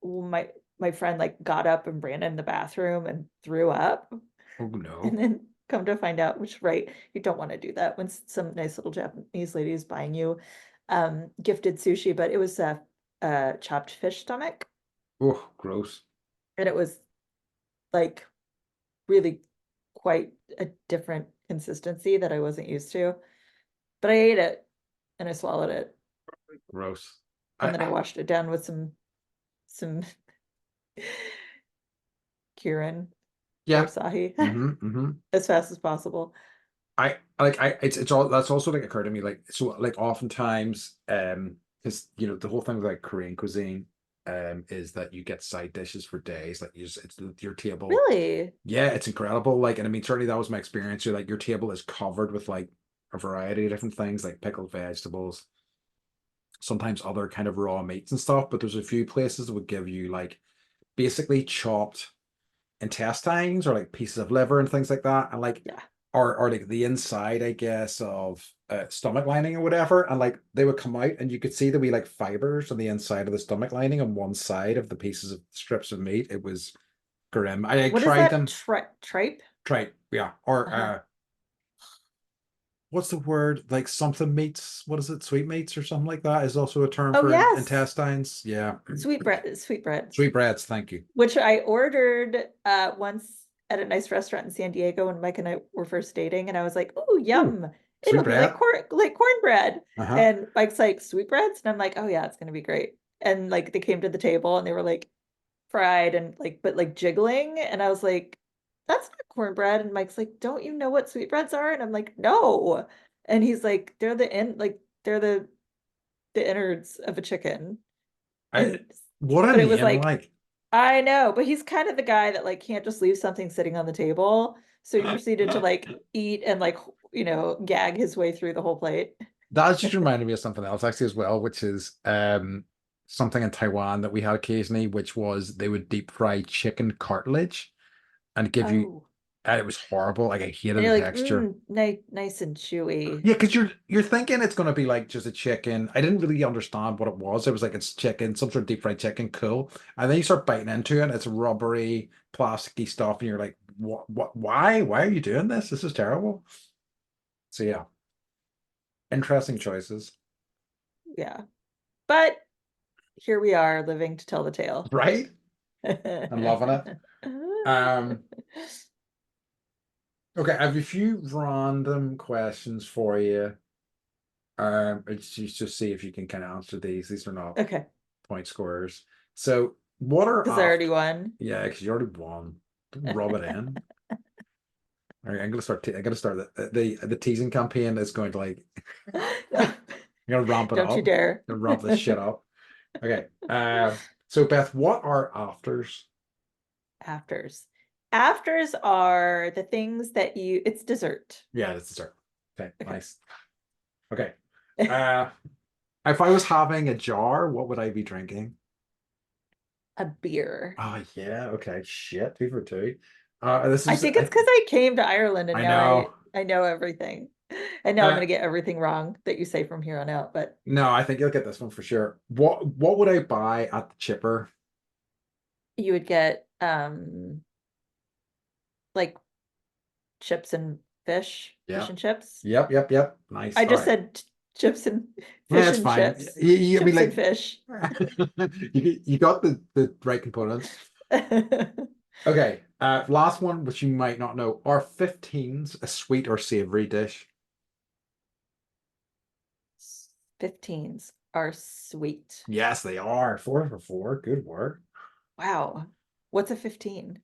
Speaker 2: My my friend like got up and ran in the bathroom and threw up.
Speaker 1: Oh
Speaker 2: And
Speaker 1: no.
Speaker 2: then come to find out, which, right, you don't wanna do that when some nice little Japanese lady is buying you, gifted sushi, but it was a chopped fish stomach,
Speaker 1: Oh, gross.
Speaker 2: and it was, like, really quite a different consistency that I wasn't used to, but I ate it, and I swallowed it,
Speaker 1: Gross.
Speaker 2: and then I
Speaker 1: I
Speaker 2: washed it down with some some Kieran or
Speaker 1: Yeah.
Speaker 2: Sahi
Speaker 1: Mm-hmm.
Speaker 2: as fast as possible.
Speaker 1: It's all that's also like occurred to me like so like oftentimes because the whole thing with like Korean cuisine is that you get side dishes for days like it's your table.
Speaker 2: Really?
Speaker 1: Yeah, it's incredible. Like, and I mean, certainly that was my experience. You're like your table is covered with like a variety of different things, like pickled vegetables, sometimes other kind of raw meats and stuff. But there's a few places that would give you like basically chopped intestines or like pieces of liver and things like that, and like
Speaker 2: Yeah.
Speaker 1: or like the inside, I guess, of stomach lining or whatever, and like they would come out, and you could see the wee like fibers on the inside of the stomach lining on one side of the pieces of strips of meat. It was grim. I like,
Speaker 2: What is
Speaker 1: tried
Speaker 2: that?
Speaker 1: them.
Speaker 2: Tripe?
Speaker 1: Tried, yeah, or
Speaker 2: Uh-huh.
Speaker 1: what's the word? Like something meats. What is it? Sweet meats or something like that is also a term
Speaker 2: Oh,
Speaker 1: for
Speaker 2: yes.
Speaker 1: intestines. Yeah,
Speaker 2: Sweetbreads,
Speaker 1: sweetbreads. Thank you.
Speaker 2: which I ordered once at a nice restaurant in San Diego when Mike and I were first dating, and I was like, "Oh,
Speaker 1: Ooh,
Speaker 2: yum! It'll be
Speaker 1: sweetbread.
Speaker 2: like cornbread."
Speaker 1: Uh-huh.
Speaker 2: And Mike's like, "Sweetbreads," and I'm like, "Oh yeah, it's gonna be great." And like they came to the table and they were like fried and like but like jiggling, and I was like, "That's not cornbread." And Mike's like, "Don't you know what sweetbreads are?" And I'm like, "No." And he's like, they're the innards of a chicken.
Speaker 1: I
Speaker 2: And
Speaker 1: what a
Speaker 2: but it was
Speaker 1: name,
Speaker 2: like,
Speaker 1: like.
Speaker 2: I know, but he's kind of the guy that like can't just leave something sitting on the table. So he proceeded to like eat and like, gag his way through the whole plate.
Speaker 1: That just reminded me of something else actually as well, which is something in Taiwan that we had occasionally, which was they would deep fry chicken cartilage and give you,
Speaker 2: Oh,
Speaker 1: and it was horrible. Like I hated
Speaker 2: and
Speaker 1: the
Speaker 2: you're like,
Speaker 1: texture.
Speaker 2: nice and chewy.
Speaker 1: Yeah, because you're thinking it's gonna be like just a chicken. I didn't really understand what it was. It was like it's chicken, some sort of deep fried chicken, cool. And then you start biting into it, and it's rubbery, plasticky stuff, and you're like, what, why? Why are you doing this? This is terrible. So yeah, interesting choices,
Speaker 2: Yeah. But here we are living to tell the tale.
Speaker 1: right? I'm loving it. Um, okay, I have a few random questions for you. It's just see if you can kind of answer these. These are not
Speaker 2: Okay,
Speaker 1: point scorers. So, what are
Speaker 2: because I already
Speaker 1: after?
Speaker 2: won.
Speaker 1: Yeah, because you already won. Don't rub it in. All right, I'm gonna start. I'm gonna start the teasing campaign is going to like. I'm gonna ramp it
Speaker 2: Don't you
Speaker 1: up.
Speaker 2: dare.
Speaker 1: Gonna ramp this shit up. Okay. So Beth, what are afters?
Speaker 2: Afters. Afters are the things that it's dessert.
Speaker 1: Yeah, that's dessert. Okay,
Speaker 2: Okay.
Speaker 1: nice. Okay. Uh, if I was having a jar, what would I be drinking?
Speaker 2: A beer.
Speaker 1: Oh yeah. Okay. Shit. Two for two. This
Speaker 2: I
Speaker 1: is.
Speaker 2: think it's because I came to Ireland and
Speaker 1: I
Speaker 2: now
Speaker 1: know.
Speaker 2: I know everything. And now I'm
Speaker 1: Uh,
Speaker 2: gonna get everything wrong that you say from here on out, but
Speaker 1: no, I think you'll get this one for sure. What would I buy at the chipper?
Speaker 2: you would get like chips and fish
Speaker 1: Yeah.
Speaker 2: and chips.
Speaker 1: Yep. Nice.
Speaker 2: I
Speaker 1: All
Speaker 2: just
Speaker 1: right.
Speaker 2: said chips and
Speaker 1: Yeah,
Speaker 2: fish
Speaker 1: it's
Speaker 2: and
Speaker 1: fine.
Speaker 2: chips.
Speaker 1: I mean,
Speaker 2: Chips and
Speaker 1: like,
Speaker 2: fish.
Speaker 1: you got the right components. Okay. Last one, which you might not know. Are 15s a sweet or savory dish?
Speaker 2: 15s are sweet.
Speaker 1: Yes, they are. Four for four. Good work.
Speaker 2: Wow. What's a 15?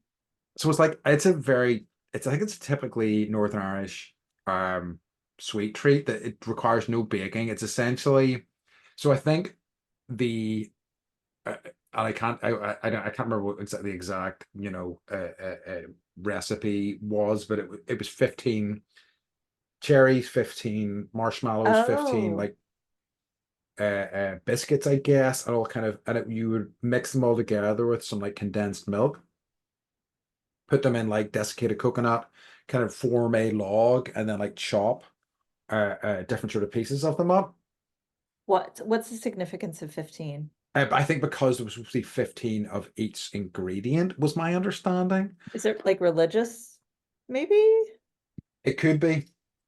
Speaker 1: So it's like it's a very it's I think it's typically Northern Irish um sweet treat that it requires no baking. It's essentially so I think the and I can't remember what exactly the exact recipe was, but it was 15 cherries, 15 marshmallows, 15
Speaker 2: Oh,
Speaker 1: like biscuits, I guess, and all kind of you would mix them all together with some like condensed milk, put them in like desiccated coconut, kind of form a log, and then like chop different sort of pieces of them up.
Speaker 2: what's the significance of 15?
Speaker 1: But I think because there was supposed to be 15 of each ingredient, was my understanding.
Speaker 2: Is it like religious? Maybe?
Speaker 1: It could be.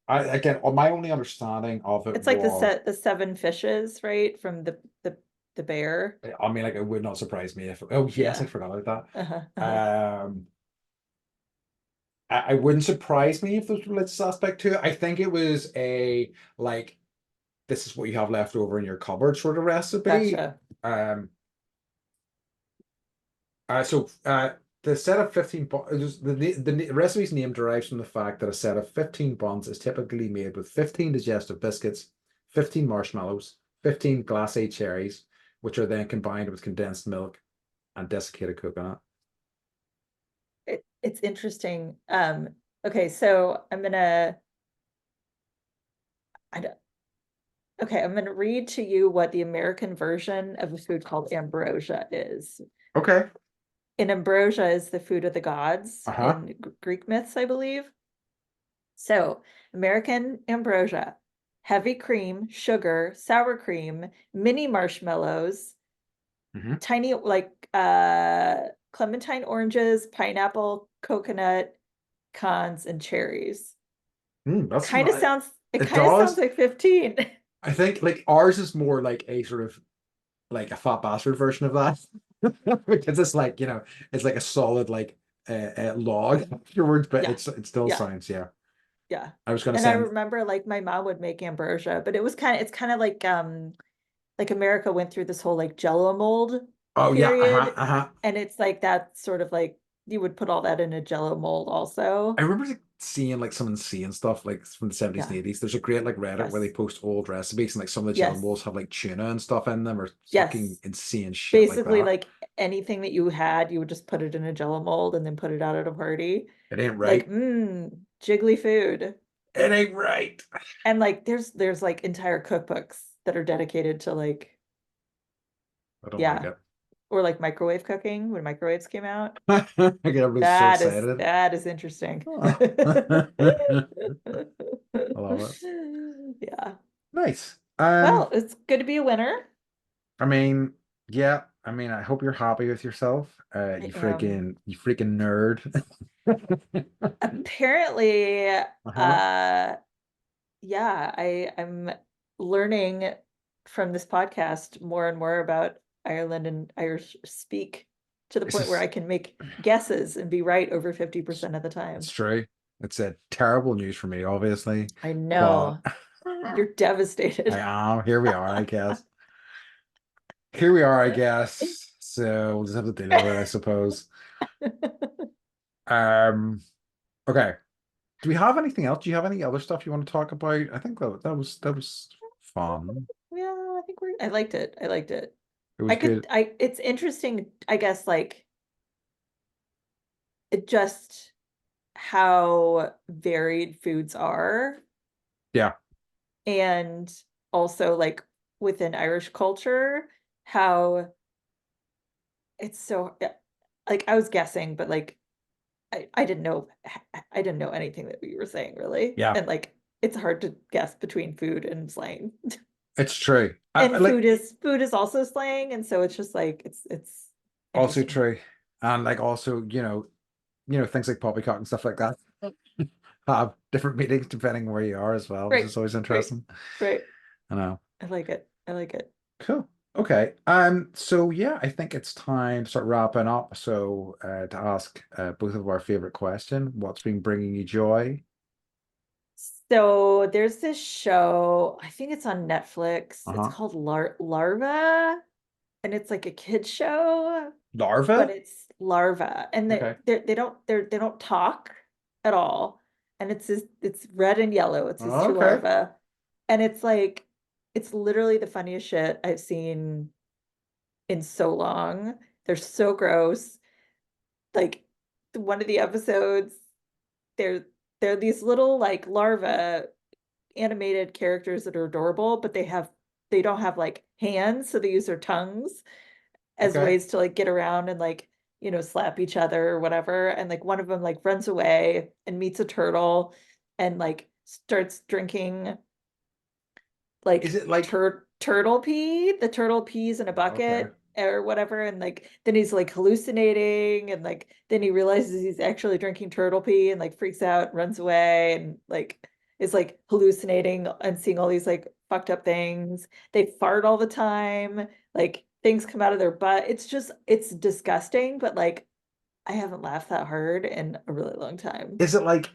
Speaker 1: Again, my only understanding of it
Speaker 2: It's like
Speaker 1: was,
Speaker 2: the seven fishes, right? From the bear.
Speaker 1: I mean, like it would not surprise me if. Oh yes, I
Speaker 2: Yeah.
Speaker 1: forgot about
Speaker 2: Uh-huh.
Speaker 1: that.
Speaker 2: Uh-huh.
Speaker 1: I wouldn't surprise me if there's a religious aspect to it. I think it was a like this is what you have left over in your cupboard sort of recipe.
Speaker 2: Gotcha.
Speaker 1: Um, The set of 15 buns, the recipe's name derives from the fact that a set of 15 buns is typically made with 15 digestive biscuits, 15 marshmallows, 15 glacé cherries, which are then combined with condensed milk and desiccated coconut.
Speaker 2: It's interesting. Okay, so I don't, okay, I'm gonna read to you what the American version of a food called ambrosia is.
Speaker 1: Okay.
Speaker 2: And ambrosia is the food of the gods
Speaker 1: Uh-huh.
Speaker 2: in Greek myths, I believe. So, American ambrosia, heavy cream, sugar, sour cream, mini marshmallows,
Speaker 1: Hmm.
Speaker 2: tiny like clementine oranges, pineapple, coconut, cons, and cherries.
Speaker 1: That's
Speaker 2: Kind of
Speaker 1: not,
Speaker 2: sounds it
Speaker 1: it
Speaker 2: kind of sounds
Speaker 1: does.
Speaker 2: like 15.
Speaker 1: I think like ours is more like a sort of like a fat bastard version of that. Because it's like, it's like a solid like log afterwards, but
Speaker 2: Yeah.
Speaker 1: it still
Speaker 2: Yeah.
Speaker 1: sounds, yeah.
Speaker 2: Yeah.
Speaker 1: I was gonna
Speaker 2: And I
Speaker 1: send.
Speaker 2: remember like my mom would make ambrosia, but it's kind of like America went through this whole like Jello mold
Speaker 1: Oh yeah, uh-huh,
Speaker 2: period,
Speaker 1: uh-huh.
Speaker 2: and it's like that sort of like you would put all that in a Jello mold
Speaker 1: I
Speaker 2: also.
Speaker 1: remember like seeing like someone seeing stuff like from the 70s and
Speaker 2: Yeah.
Speaker 1: 80s. There's a great like Reddit where they
Speaker 2: Yes.
Speaker 1: post old recipes and like some of the jello
Speaker 2: Yes.
Speaker 1: balls have like tuna and stuff in them or fucking
Speaker 2: Yes.
Speaker 1: insane shit like
Speaker 2: Basically
Speaker 1: that.
Speaker 2: like anything that you had, you would just put it in a Jello mold and then put it out at a party.
Speaker 1: It ain't
Speaker 2: Like,
Speaker 1: right.
Speaker 2: jiggly food.
Speaker 1: It ain't right.
Speaker 2: And like there's like entire cookbooks that are dedicated to like,
Speaker 1: I don't like
Speaker 2: yeah,
Speaker 1: it.
Speaker 2: or like microwave cooking when microwaves came out.
Speaker 1: I get everybody so excited.
Speaker 2: That is interesting.
Speaker 1: I love it.
Speaker 2: Yeah.
Speaker 1: Nice.
Speaker 2: Well, it's good to be a winner.
Speaker 1: I mean, yeah, I mean, I hope you're happy with yourself.
Speaker 2: I am.
Speaker 1: You freaking nerd.
Speaker 2: Apparently,
Speaker 1: Uh-huh.
Speaker 2: yeah, I'm learning from this podcast more and more about Ireland and Irish speak to the
Speaker 1: This
Speaker 2: point where I
Speaker 1: is
Speaker 2: can make guesses and be right over 50% of the
Speaker 1: it's
Speaker 2: time.
Speaker 1: true. It's a terrible news for me, obviously,
Speaker 2: I
Speaker 1: but
Speaker 2: know.
Speaker 1: I
Speaker 2: You're devastated.
Speaker 1: am. Here we are, I guess. Here we are, I guess. So we'll just have to deal with it, I suppose. Um, okay. Do we have anything else? Do you have any other stuff you want to talk about? I think that was fun.
Speaker 2: Yeah, I think I liked it. I liked it.
Speaker 1: It was good.
Speaker 2: It's interesting, I guess, like it just how varied foods are.
Speaker 1: Yeah.
Speaker 2: And also like within Irish culture, how it's so like I was guessing, but like I didn't know I didn't know anything that we were saying really.
Speaker 1: Yeah.
Speaker 2: And like it's hard to guess between food and slang.
Speaker 1: It's true.
Speaker 2: And
Speaker 1: Like
Speaker 2: food is also slang, and so it's just like it's
Speaker 1: also
Speaker 2: interesting.
Speaker 1: true. And like also, things like poppycock and stuff like that have different meanings depending where you are as well, which
Speaker 2: Right,
Speaker 1: is always
Speaker 2: right,
Speaker 1: interesting.
Speaker 2: right.
Speaker 1: I know.
Speaker 2: I like it. I like it.
Speaker 1: Cool. Okay. So yeah, I think it's time to start wrapping up. So to ask both of our favorite question, what's been bringing you joy?
Speaker 2: So there's this show, I think it's on Netflix. It's
Speaker 1: Uh-huh.
Speaker 2: called Larva, and it's like a kid's show, but
Speaker 1: Larva?
Speaker 2: it's larva, and
Speaker 1: Okay.
Speaker 2: they don't talk at all, and it's red and yellow. It's these two
Speaker 1: Okay.
Speaker 2: larvae, and it's like it's literally the funniest shit I've seen in so long. They're so gross. Like one of the episodes, they're they're these little like larvae animated characters that are adorable, but they don't have like hands, so they use their tongues as
Speaker 1: Okay.
Speaker 2: ways to like get around and like, slap each other or whatever. And like one of them like runs away and meets a turtle and like starts drinking
Speaker 1: Is
Speaker 2: like
Speaker 1: it like
Speaker 2: turtle pee. The turtle pees in a
Speaker 1: okay.
Speaker 2: bucket or whatever, and like then he's like hallucinating, and like then he realizes he's actually drinking turtle pee and like freaks out, runs away, and like is like hallucinating and seeing all these like fucked up things. They fart all the time, like things come out of their butt. It's disgusting, but like I haven't laughed that hard in a really long time.
Speaker 1: Is it like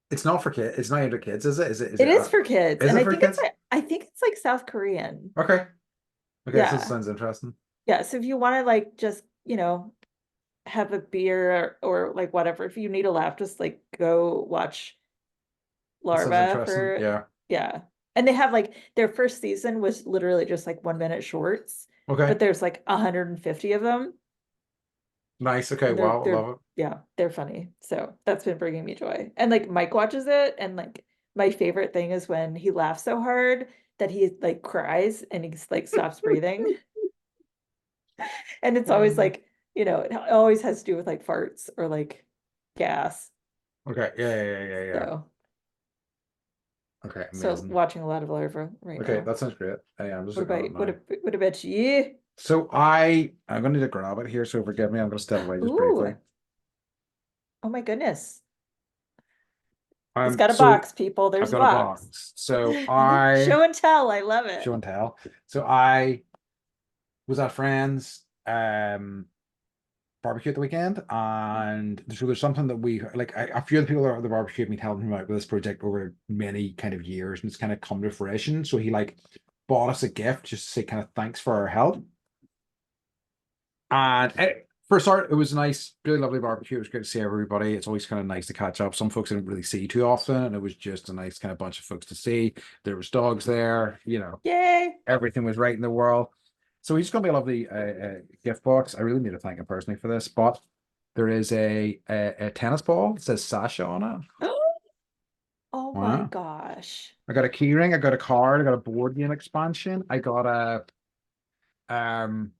Speaker 1: it's not for kids? It's not aimed at kids, is it? Is
Speaker 2: It
Speaker 1: it
Speaker 2: is for kids,
Speaker 1: is
Speaker 2: and
Speaker 1: it for kids?
Speaker 2: I think it's like South Korean.
Speaker 1: Okay. Okay, so it
Speaker 2: Yeah.
Speaker 1: sounds interesting.
Speaker 2: Yeah, so if you want to like just, have a beer or like whatever, if you need a laugh, just like go watch
Speaker 1: That sounds
Speaker 2: Larva
Speaker 1: interesting.
Speaker 2: for,
Speaker 1: Yeah.
Speaker 2: yeah. And they have like their first season was literally just like 1 minute shorts,
Speaker 1: Okay.
Speaker 2: but there's like 150 of them,
Speaker 1: Nice. Okay.
Speaker 2: and they're
Speaker 1: Wow. I
Speaker 2: they're
Speaker 1: love it.
Speaker 2: yeah, they're funny. So that's been bringing me joy. And like Mike watches it, and like my favorite thing is when he laughs so hard that he like cries and he's like stops breathing. And it's always
Speaker 1: Um,
Speaker 2: like, it always has to do with like farts or like gas.
Speaker 1: okay. Yeah. Yeah. Yeah. Yeah. Yeah.
Speaker 2: So
Speaker 1: Okay.
Speaker 2: so
Speaker 1: Amazing.
Speaker 2: watching a lot of Larva right
Speaker 1: Okay.
Speaker 2: now.
Speaker 1: That sounds great. Yeah, I'm just
Speaker 2: What
Speaker 1: looking at
Speaker 2: about
Speaker 1: it now.
Speaker 2: what about you?
Speaker 1: So I'm gonna need to grab it here. So forgive me. I'm gonna step away just briefly.
Speaker 2: Ooh, oh my goodness. He's got a
Speaker 1: So
Speaker 2: box, people.
Speaker 1: I've
Speaker 2: There's a
Speaker 1: got a
Speaker 2: box.
Speaker 1: box. So I
Speaker 2: Show and tell. I love it.
Speaker 1: show and tell. So I was at friends barbecue at the weekend, and so there's something that we like. A few of the people at the barbecue have been telling me about this project over many kind of years, and it's kind of come to fruition. So he like bought us a gift just to say kind of thanks for our help. And for a start, it was a nice, really lovely barbecue. It was great to see everybody. It's always kind of nice to catch up. Some folks I didn't really see too often, and it was just a nice kind of bunch of folks to see. There was dogs there,
Speaker 2: Yay.
Speaker 1: everything was right in the world. So he's going to be a lovely gift box. I really need to thank him personally for this, but there is a tennis ball that says Sasha on it.
Speaker 2: Oh my
Speaker 1: Wow.
Speaker 2: gosh.
Speaker 1: I got a key ring. I got a card. I got a board game expansion. I got um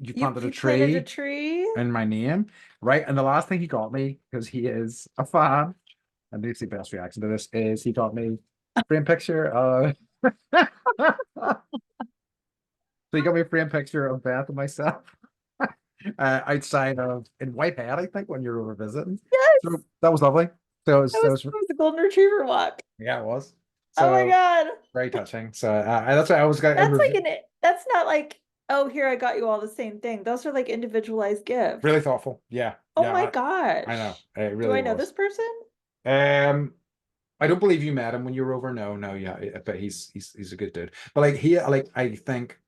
Speaker 1: you planted a
Speaker 2: You planted a
Speaker 1: tree
Speaker 2: tree?
Speaker 1: in my name, right? And the last thing he got me, because he is a fan, and this is the best reaction to this, is he got me a frame picture of so he got me a frame picture of Beth and myself outside of in Whitehead, I think, when you were over visiting.
Speaker 2: Yes.
Speaker 1: So that was lovely. So
Speaker 2: That was a golden retriever walk.
Speaker 1: yeah, it was.
Speaker 2: Oh my
Speaker 1: So
Speaker 2: God.
Speaker 1: very touching. So that's why I was going
Speaker 2: That's
Speaker 1: to
Speaker 2: like that's not like, oh, here I got you all the same thing. Those are like individualized gifts.
Speaker 1: really thoughtful. Yeah,
Speaker 2: Oh my
Speaker 1: yeah, I know.
Speaker 2: gosh.
Speaker 1: It
Speaker 2: Do
Speaker 1: really
Speaker 2: I know
Speaker 1: was.
Speaker 2: this person?
Speaker 1: Um, I don't believe you met him when you were over. No, no, yeah, but he's a good dude. But like he, like I think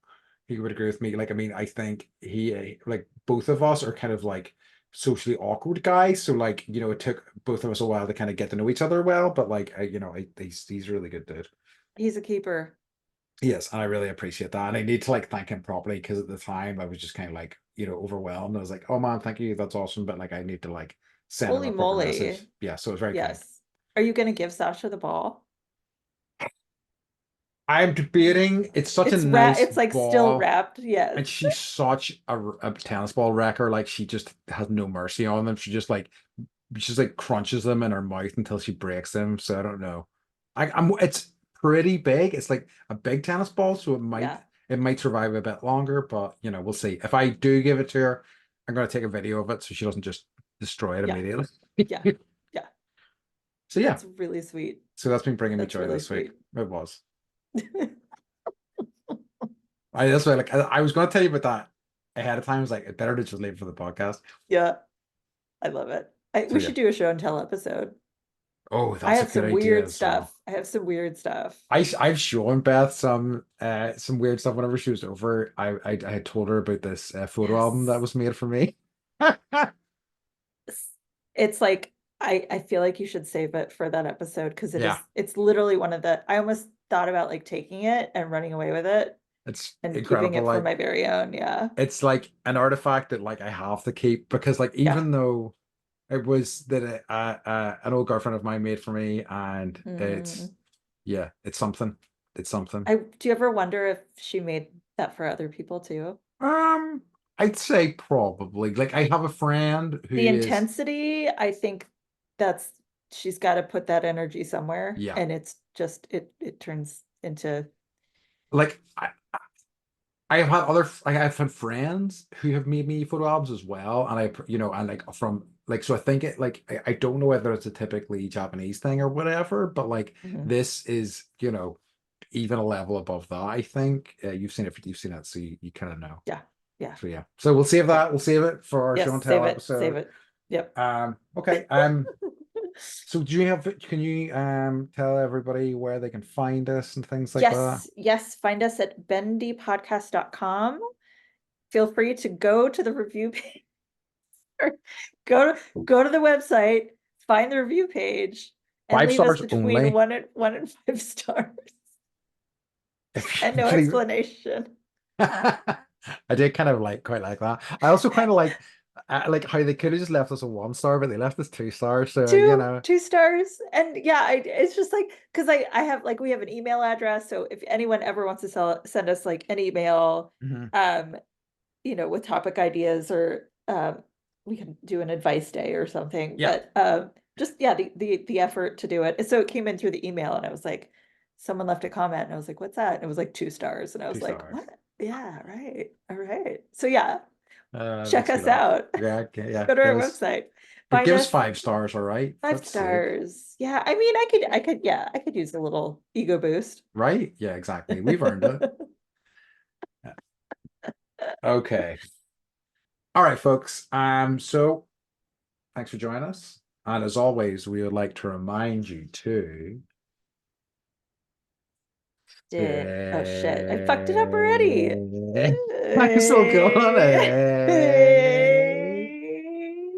Speaker 1: he would agree with me. Like I mean, I think he like both of us are kind of like socially awkward guys. So like it took both of us a while to kind of get to know each other well. But like he's a really good dude.
Speaker 2: He's a keeper.
Speaker 1: Yes, and I really appreciate that. And I need to like thank him properly because at the time I was just kind of like overwhelmed. I was like, oh man, thank you, that's awesome. But like I need to like send him
Speaker 2: Holy
Speaker 1: a proper message.
Speaker 2: moly.
Speaker 1: Yeah, so it's very kind.
Speaker 2: Yes. Are you gonna give Sasha the ball?
Speaker 1: I'm debating. It's such a nice
Speaker 2: It's like still
Speaker 1: ball,
Speaker 2: wrapped. Yes.
Speaker 1: and she's such a tennis ball wrecker. Like she just has no mercy on them. She just like crunches them in her mouth until she breaks them. So I don't know. It's pretty big. It's like a big tennis ball, so
Speaker 2: Yeah.
Speaker 1: it might survive a bit longer. But we'll see. If I do give it to her, I'm gonna take a video of it so she doesn't just destroy it
Speaker 2: Yeah.
Speaker 1: immediately.
Speaker 2: Yeah. Yeah.
Speaker 1: So yeah.
Speaker 2: That's really sweet.
Speaker 1: So that's been bringing me
Speaker 2: That's
Speaker 1: joy
Speaker 2: really
Speaker 1: this week.
Speaker 2: sweet.
Speaker 1: It was. That's why, like, I was going to tell you about that ahead of time. I was like, better to just leave it for the podcast.
Speaker 2: Yeah. I love it.
Speaker 1: So
Speaker 2: We
Speaker 1: yeah.
Speaker 2: should do a show and tell episode.
Speaker 1: Oh,
Speaker 2: I
Speaker 1: that's a
Speaker 2: have
Speaker 1: good
Speaker 2: some
Speaker 1: idea
Speaker 2: weird
Speaker 1: as well.
Speaker 2: stuff. I have some weird stuff.
Speaker 1: I've shown Beth some weird stuff whenever she was over. I had told her about this photo album that
Speaker 2: Yes.
Speaker 1: was made for me.
Speaker 2: It's like I feel like you should save it for that episode because
Speaker 1: Yeah,
Speaker 2: it's literally one of the I almost thought about like taking it and running away with it
Speaker 1: it's
Speaker 2: and keeping
Speaker 1: incredible.
Speaker 2: it for
Speaker 1: Like
Speaker 2: my very own. Yeah.
Speaker 1: it's like an artifact that like I have to keep because like
Speaker 2: Yeah.
Speaker 1: even though it was that an old girlfriend of mine made for me, and
Speaker 2: Mm.
Speaker 1: it's something. It's something.
Speaker 2: Do you ever wonder if she made that for other people too?
Speaker 1: Um, I'd say probably. Like I have a friend who
Speaker 2: The
Speaker 1: is
Speaker 2: intensity, I think that's she's got to put that energy somewhere,
Speaker 1: yeah.
Speaker 2: and it's just it turns into
Speaker 1: Like I have had I've had friends who have made me photo albums as well, and and like from like so I think it like I don't know whether it's a typically Japanese thing or whatever, but like
Speaker 2: Mhm.
Speaker 1: this is even a level above that. I think you've seen it, so you kind of know.
Speaker 2: Yeah. Yeah.
Speaker 1: So yeah, so we'll save
Speaker 2: Yeah.
Speaker 1: that. We'll save it for our show
Speaker 2: Yes,
Speaker 1: and tell
Speaker 2: save it. Save
Speaker 1: episode.
Speaker 2: it. Yep.
Speaker 1: Okay. So can you tell everybody where they can find us and things like that?
Speaker 2: Yes, find us at bendypodcast.com. Feel free to go to the review page. Go to the website, find the review page, and
Speaker 1: 5
Speaker 2: leave us
Speaker 1: stars
Speaker 2: between
Speaker 1: only.
Speaker 2: 1 and 5 stars.
Speaker 1: If
Speaker 2: And
Speaker 1: you
Speaker 2: no
Speaker 1: please.
Speaker 2: explanation.
Speaker 1: I did kind of quite like that. I also kind of like how they could have just left us a 1 star, but they left us 2 stars. So
Speaker 2: Two stars. And yeah, it's just like, because I have like, we have an email address, so if anyone ever wants to send us like an email,
Speaker 1: Mhm.
Speaker 2: with topic ideas, or we can do an advice day or something.
Speaker 1: Yeah,
Speaker 2: But just, yeah, the effort to do it. And so it came in through the email, and I was like, someone left a comment, and I was like, what's that? And it was like 2 stars, and I
Speaker 1: two
Speaker 2: was like,
Speaker 1: stars.
Speaker 2: what? Yeah, right. All right. So yeah,
Speaker 1: That
Speaker 2: check
Speaker 1: makes me
Speaker 2: us
Speaker 1: laugh.
Speaker 2: out.
Speaker 1: Yeah, okay, yeah.
Speaker 2: Go to our website.
Speaker 1: But
Speaker 2: Find
Speaker 1: give us
Speaker 2: us.
Speaker 1: 5 stars, all right?
Speaker 2: 5
Speaker 1: That's sake.
Speaker 2: stars. Yeah, I mean, I could use a little ego boost.
Speaker 1: Right? Yeah, exactly. We've earned it. Yeah. Okay. All right, folks. So thanks for joining us. And as always, we would like to remind you to
Speaker 2: Oh shit, I fucked it up already.
Speaker 1: I'm still going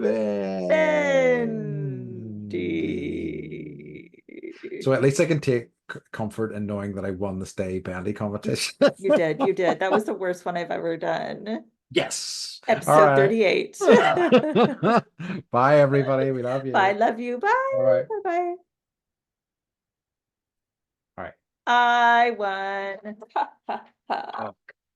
Speaker 1: So
Speaker 2: Bendy.
Speaker 1: at least I can take comfort in knowing that I won the stay Bendy competition.
Speaker 2: You did. That was the worst one I've ever done.
Speaker 1: Yes. All
Speaker 2: Episode
Speaker 1: right.
Speaker 2: 38.
Speaker 1: Bye, everybody. We love
Speaker 2: Bye,
Speaker 1: you.
Speaker 2: love you.
Speaker 1: All
Speaker 2: Bye.
Speaker 1: right.
Speaker 2: Bye.
Speaker 1: All right.
Speaker 2: I won. Ha, ha, ha.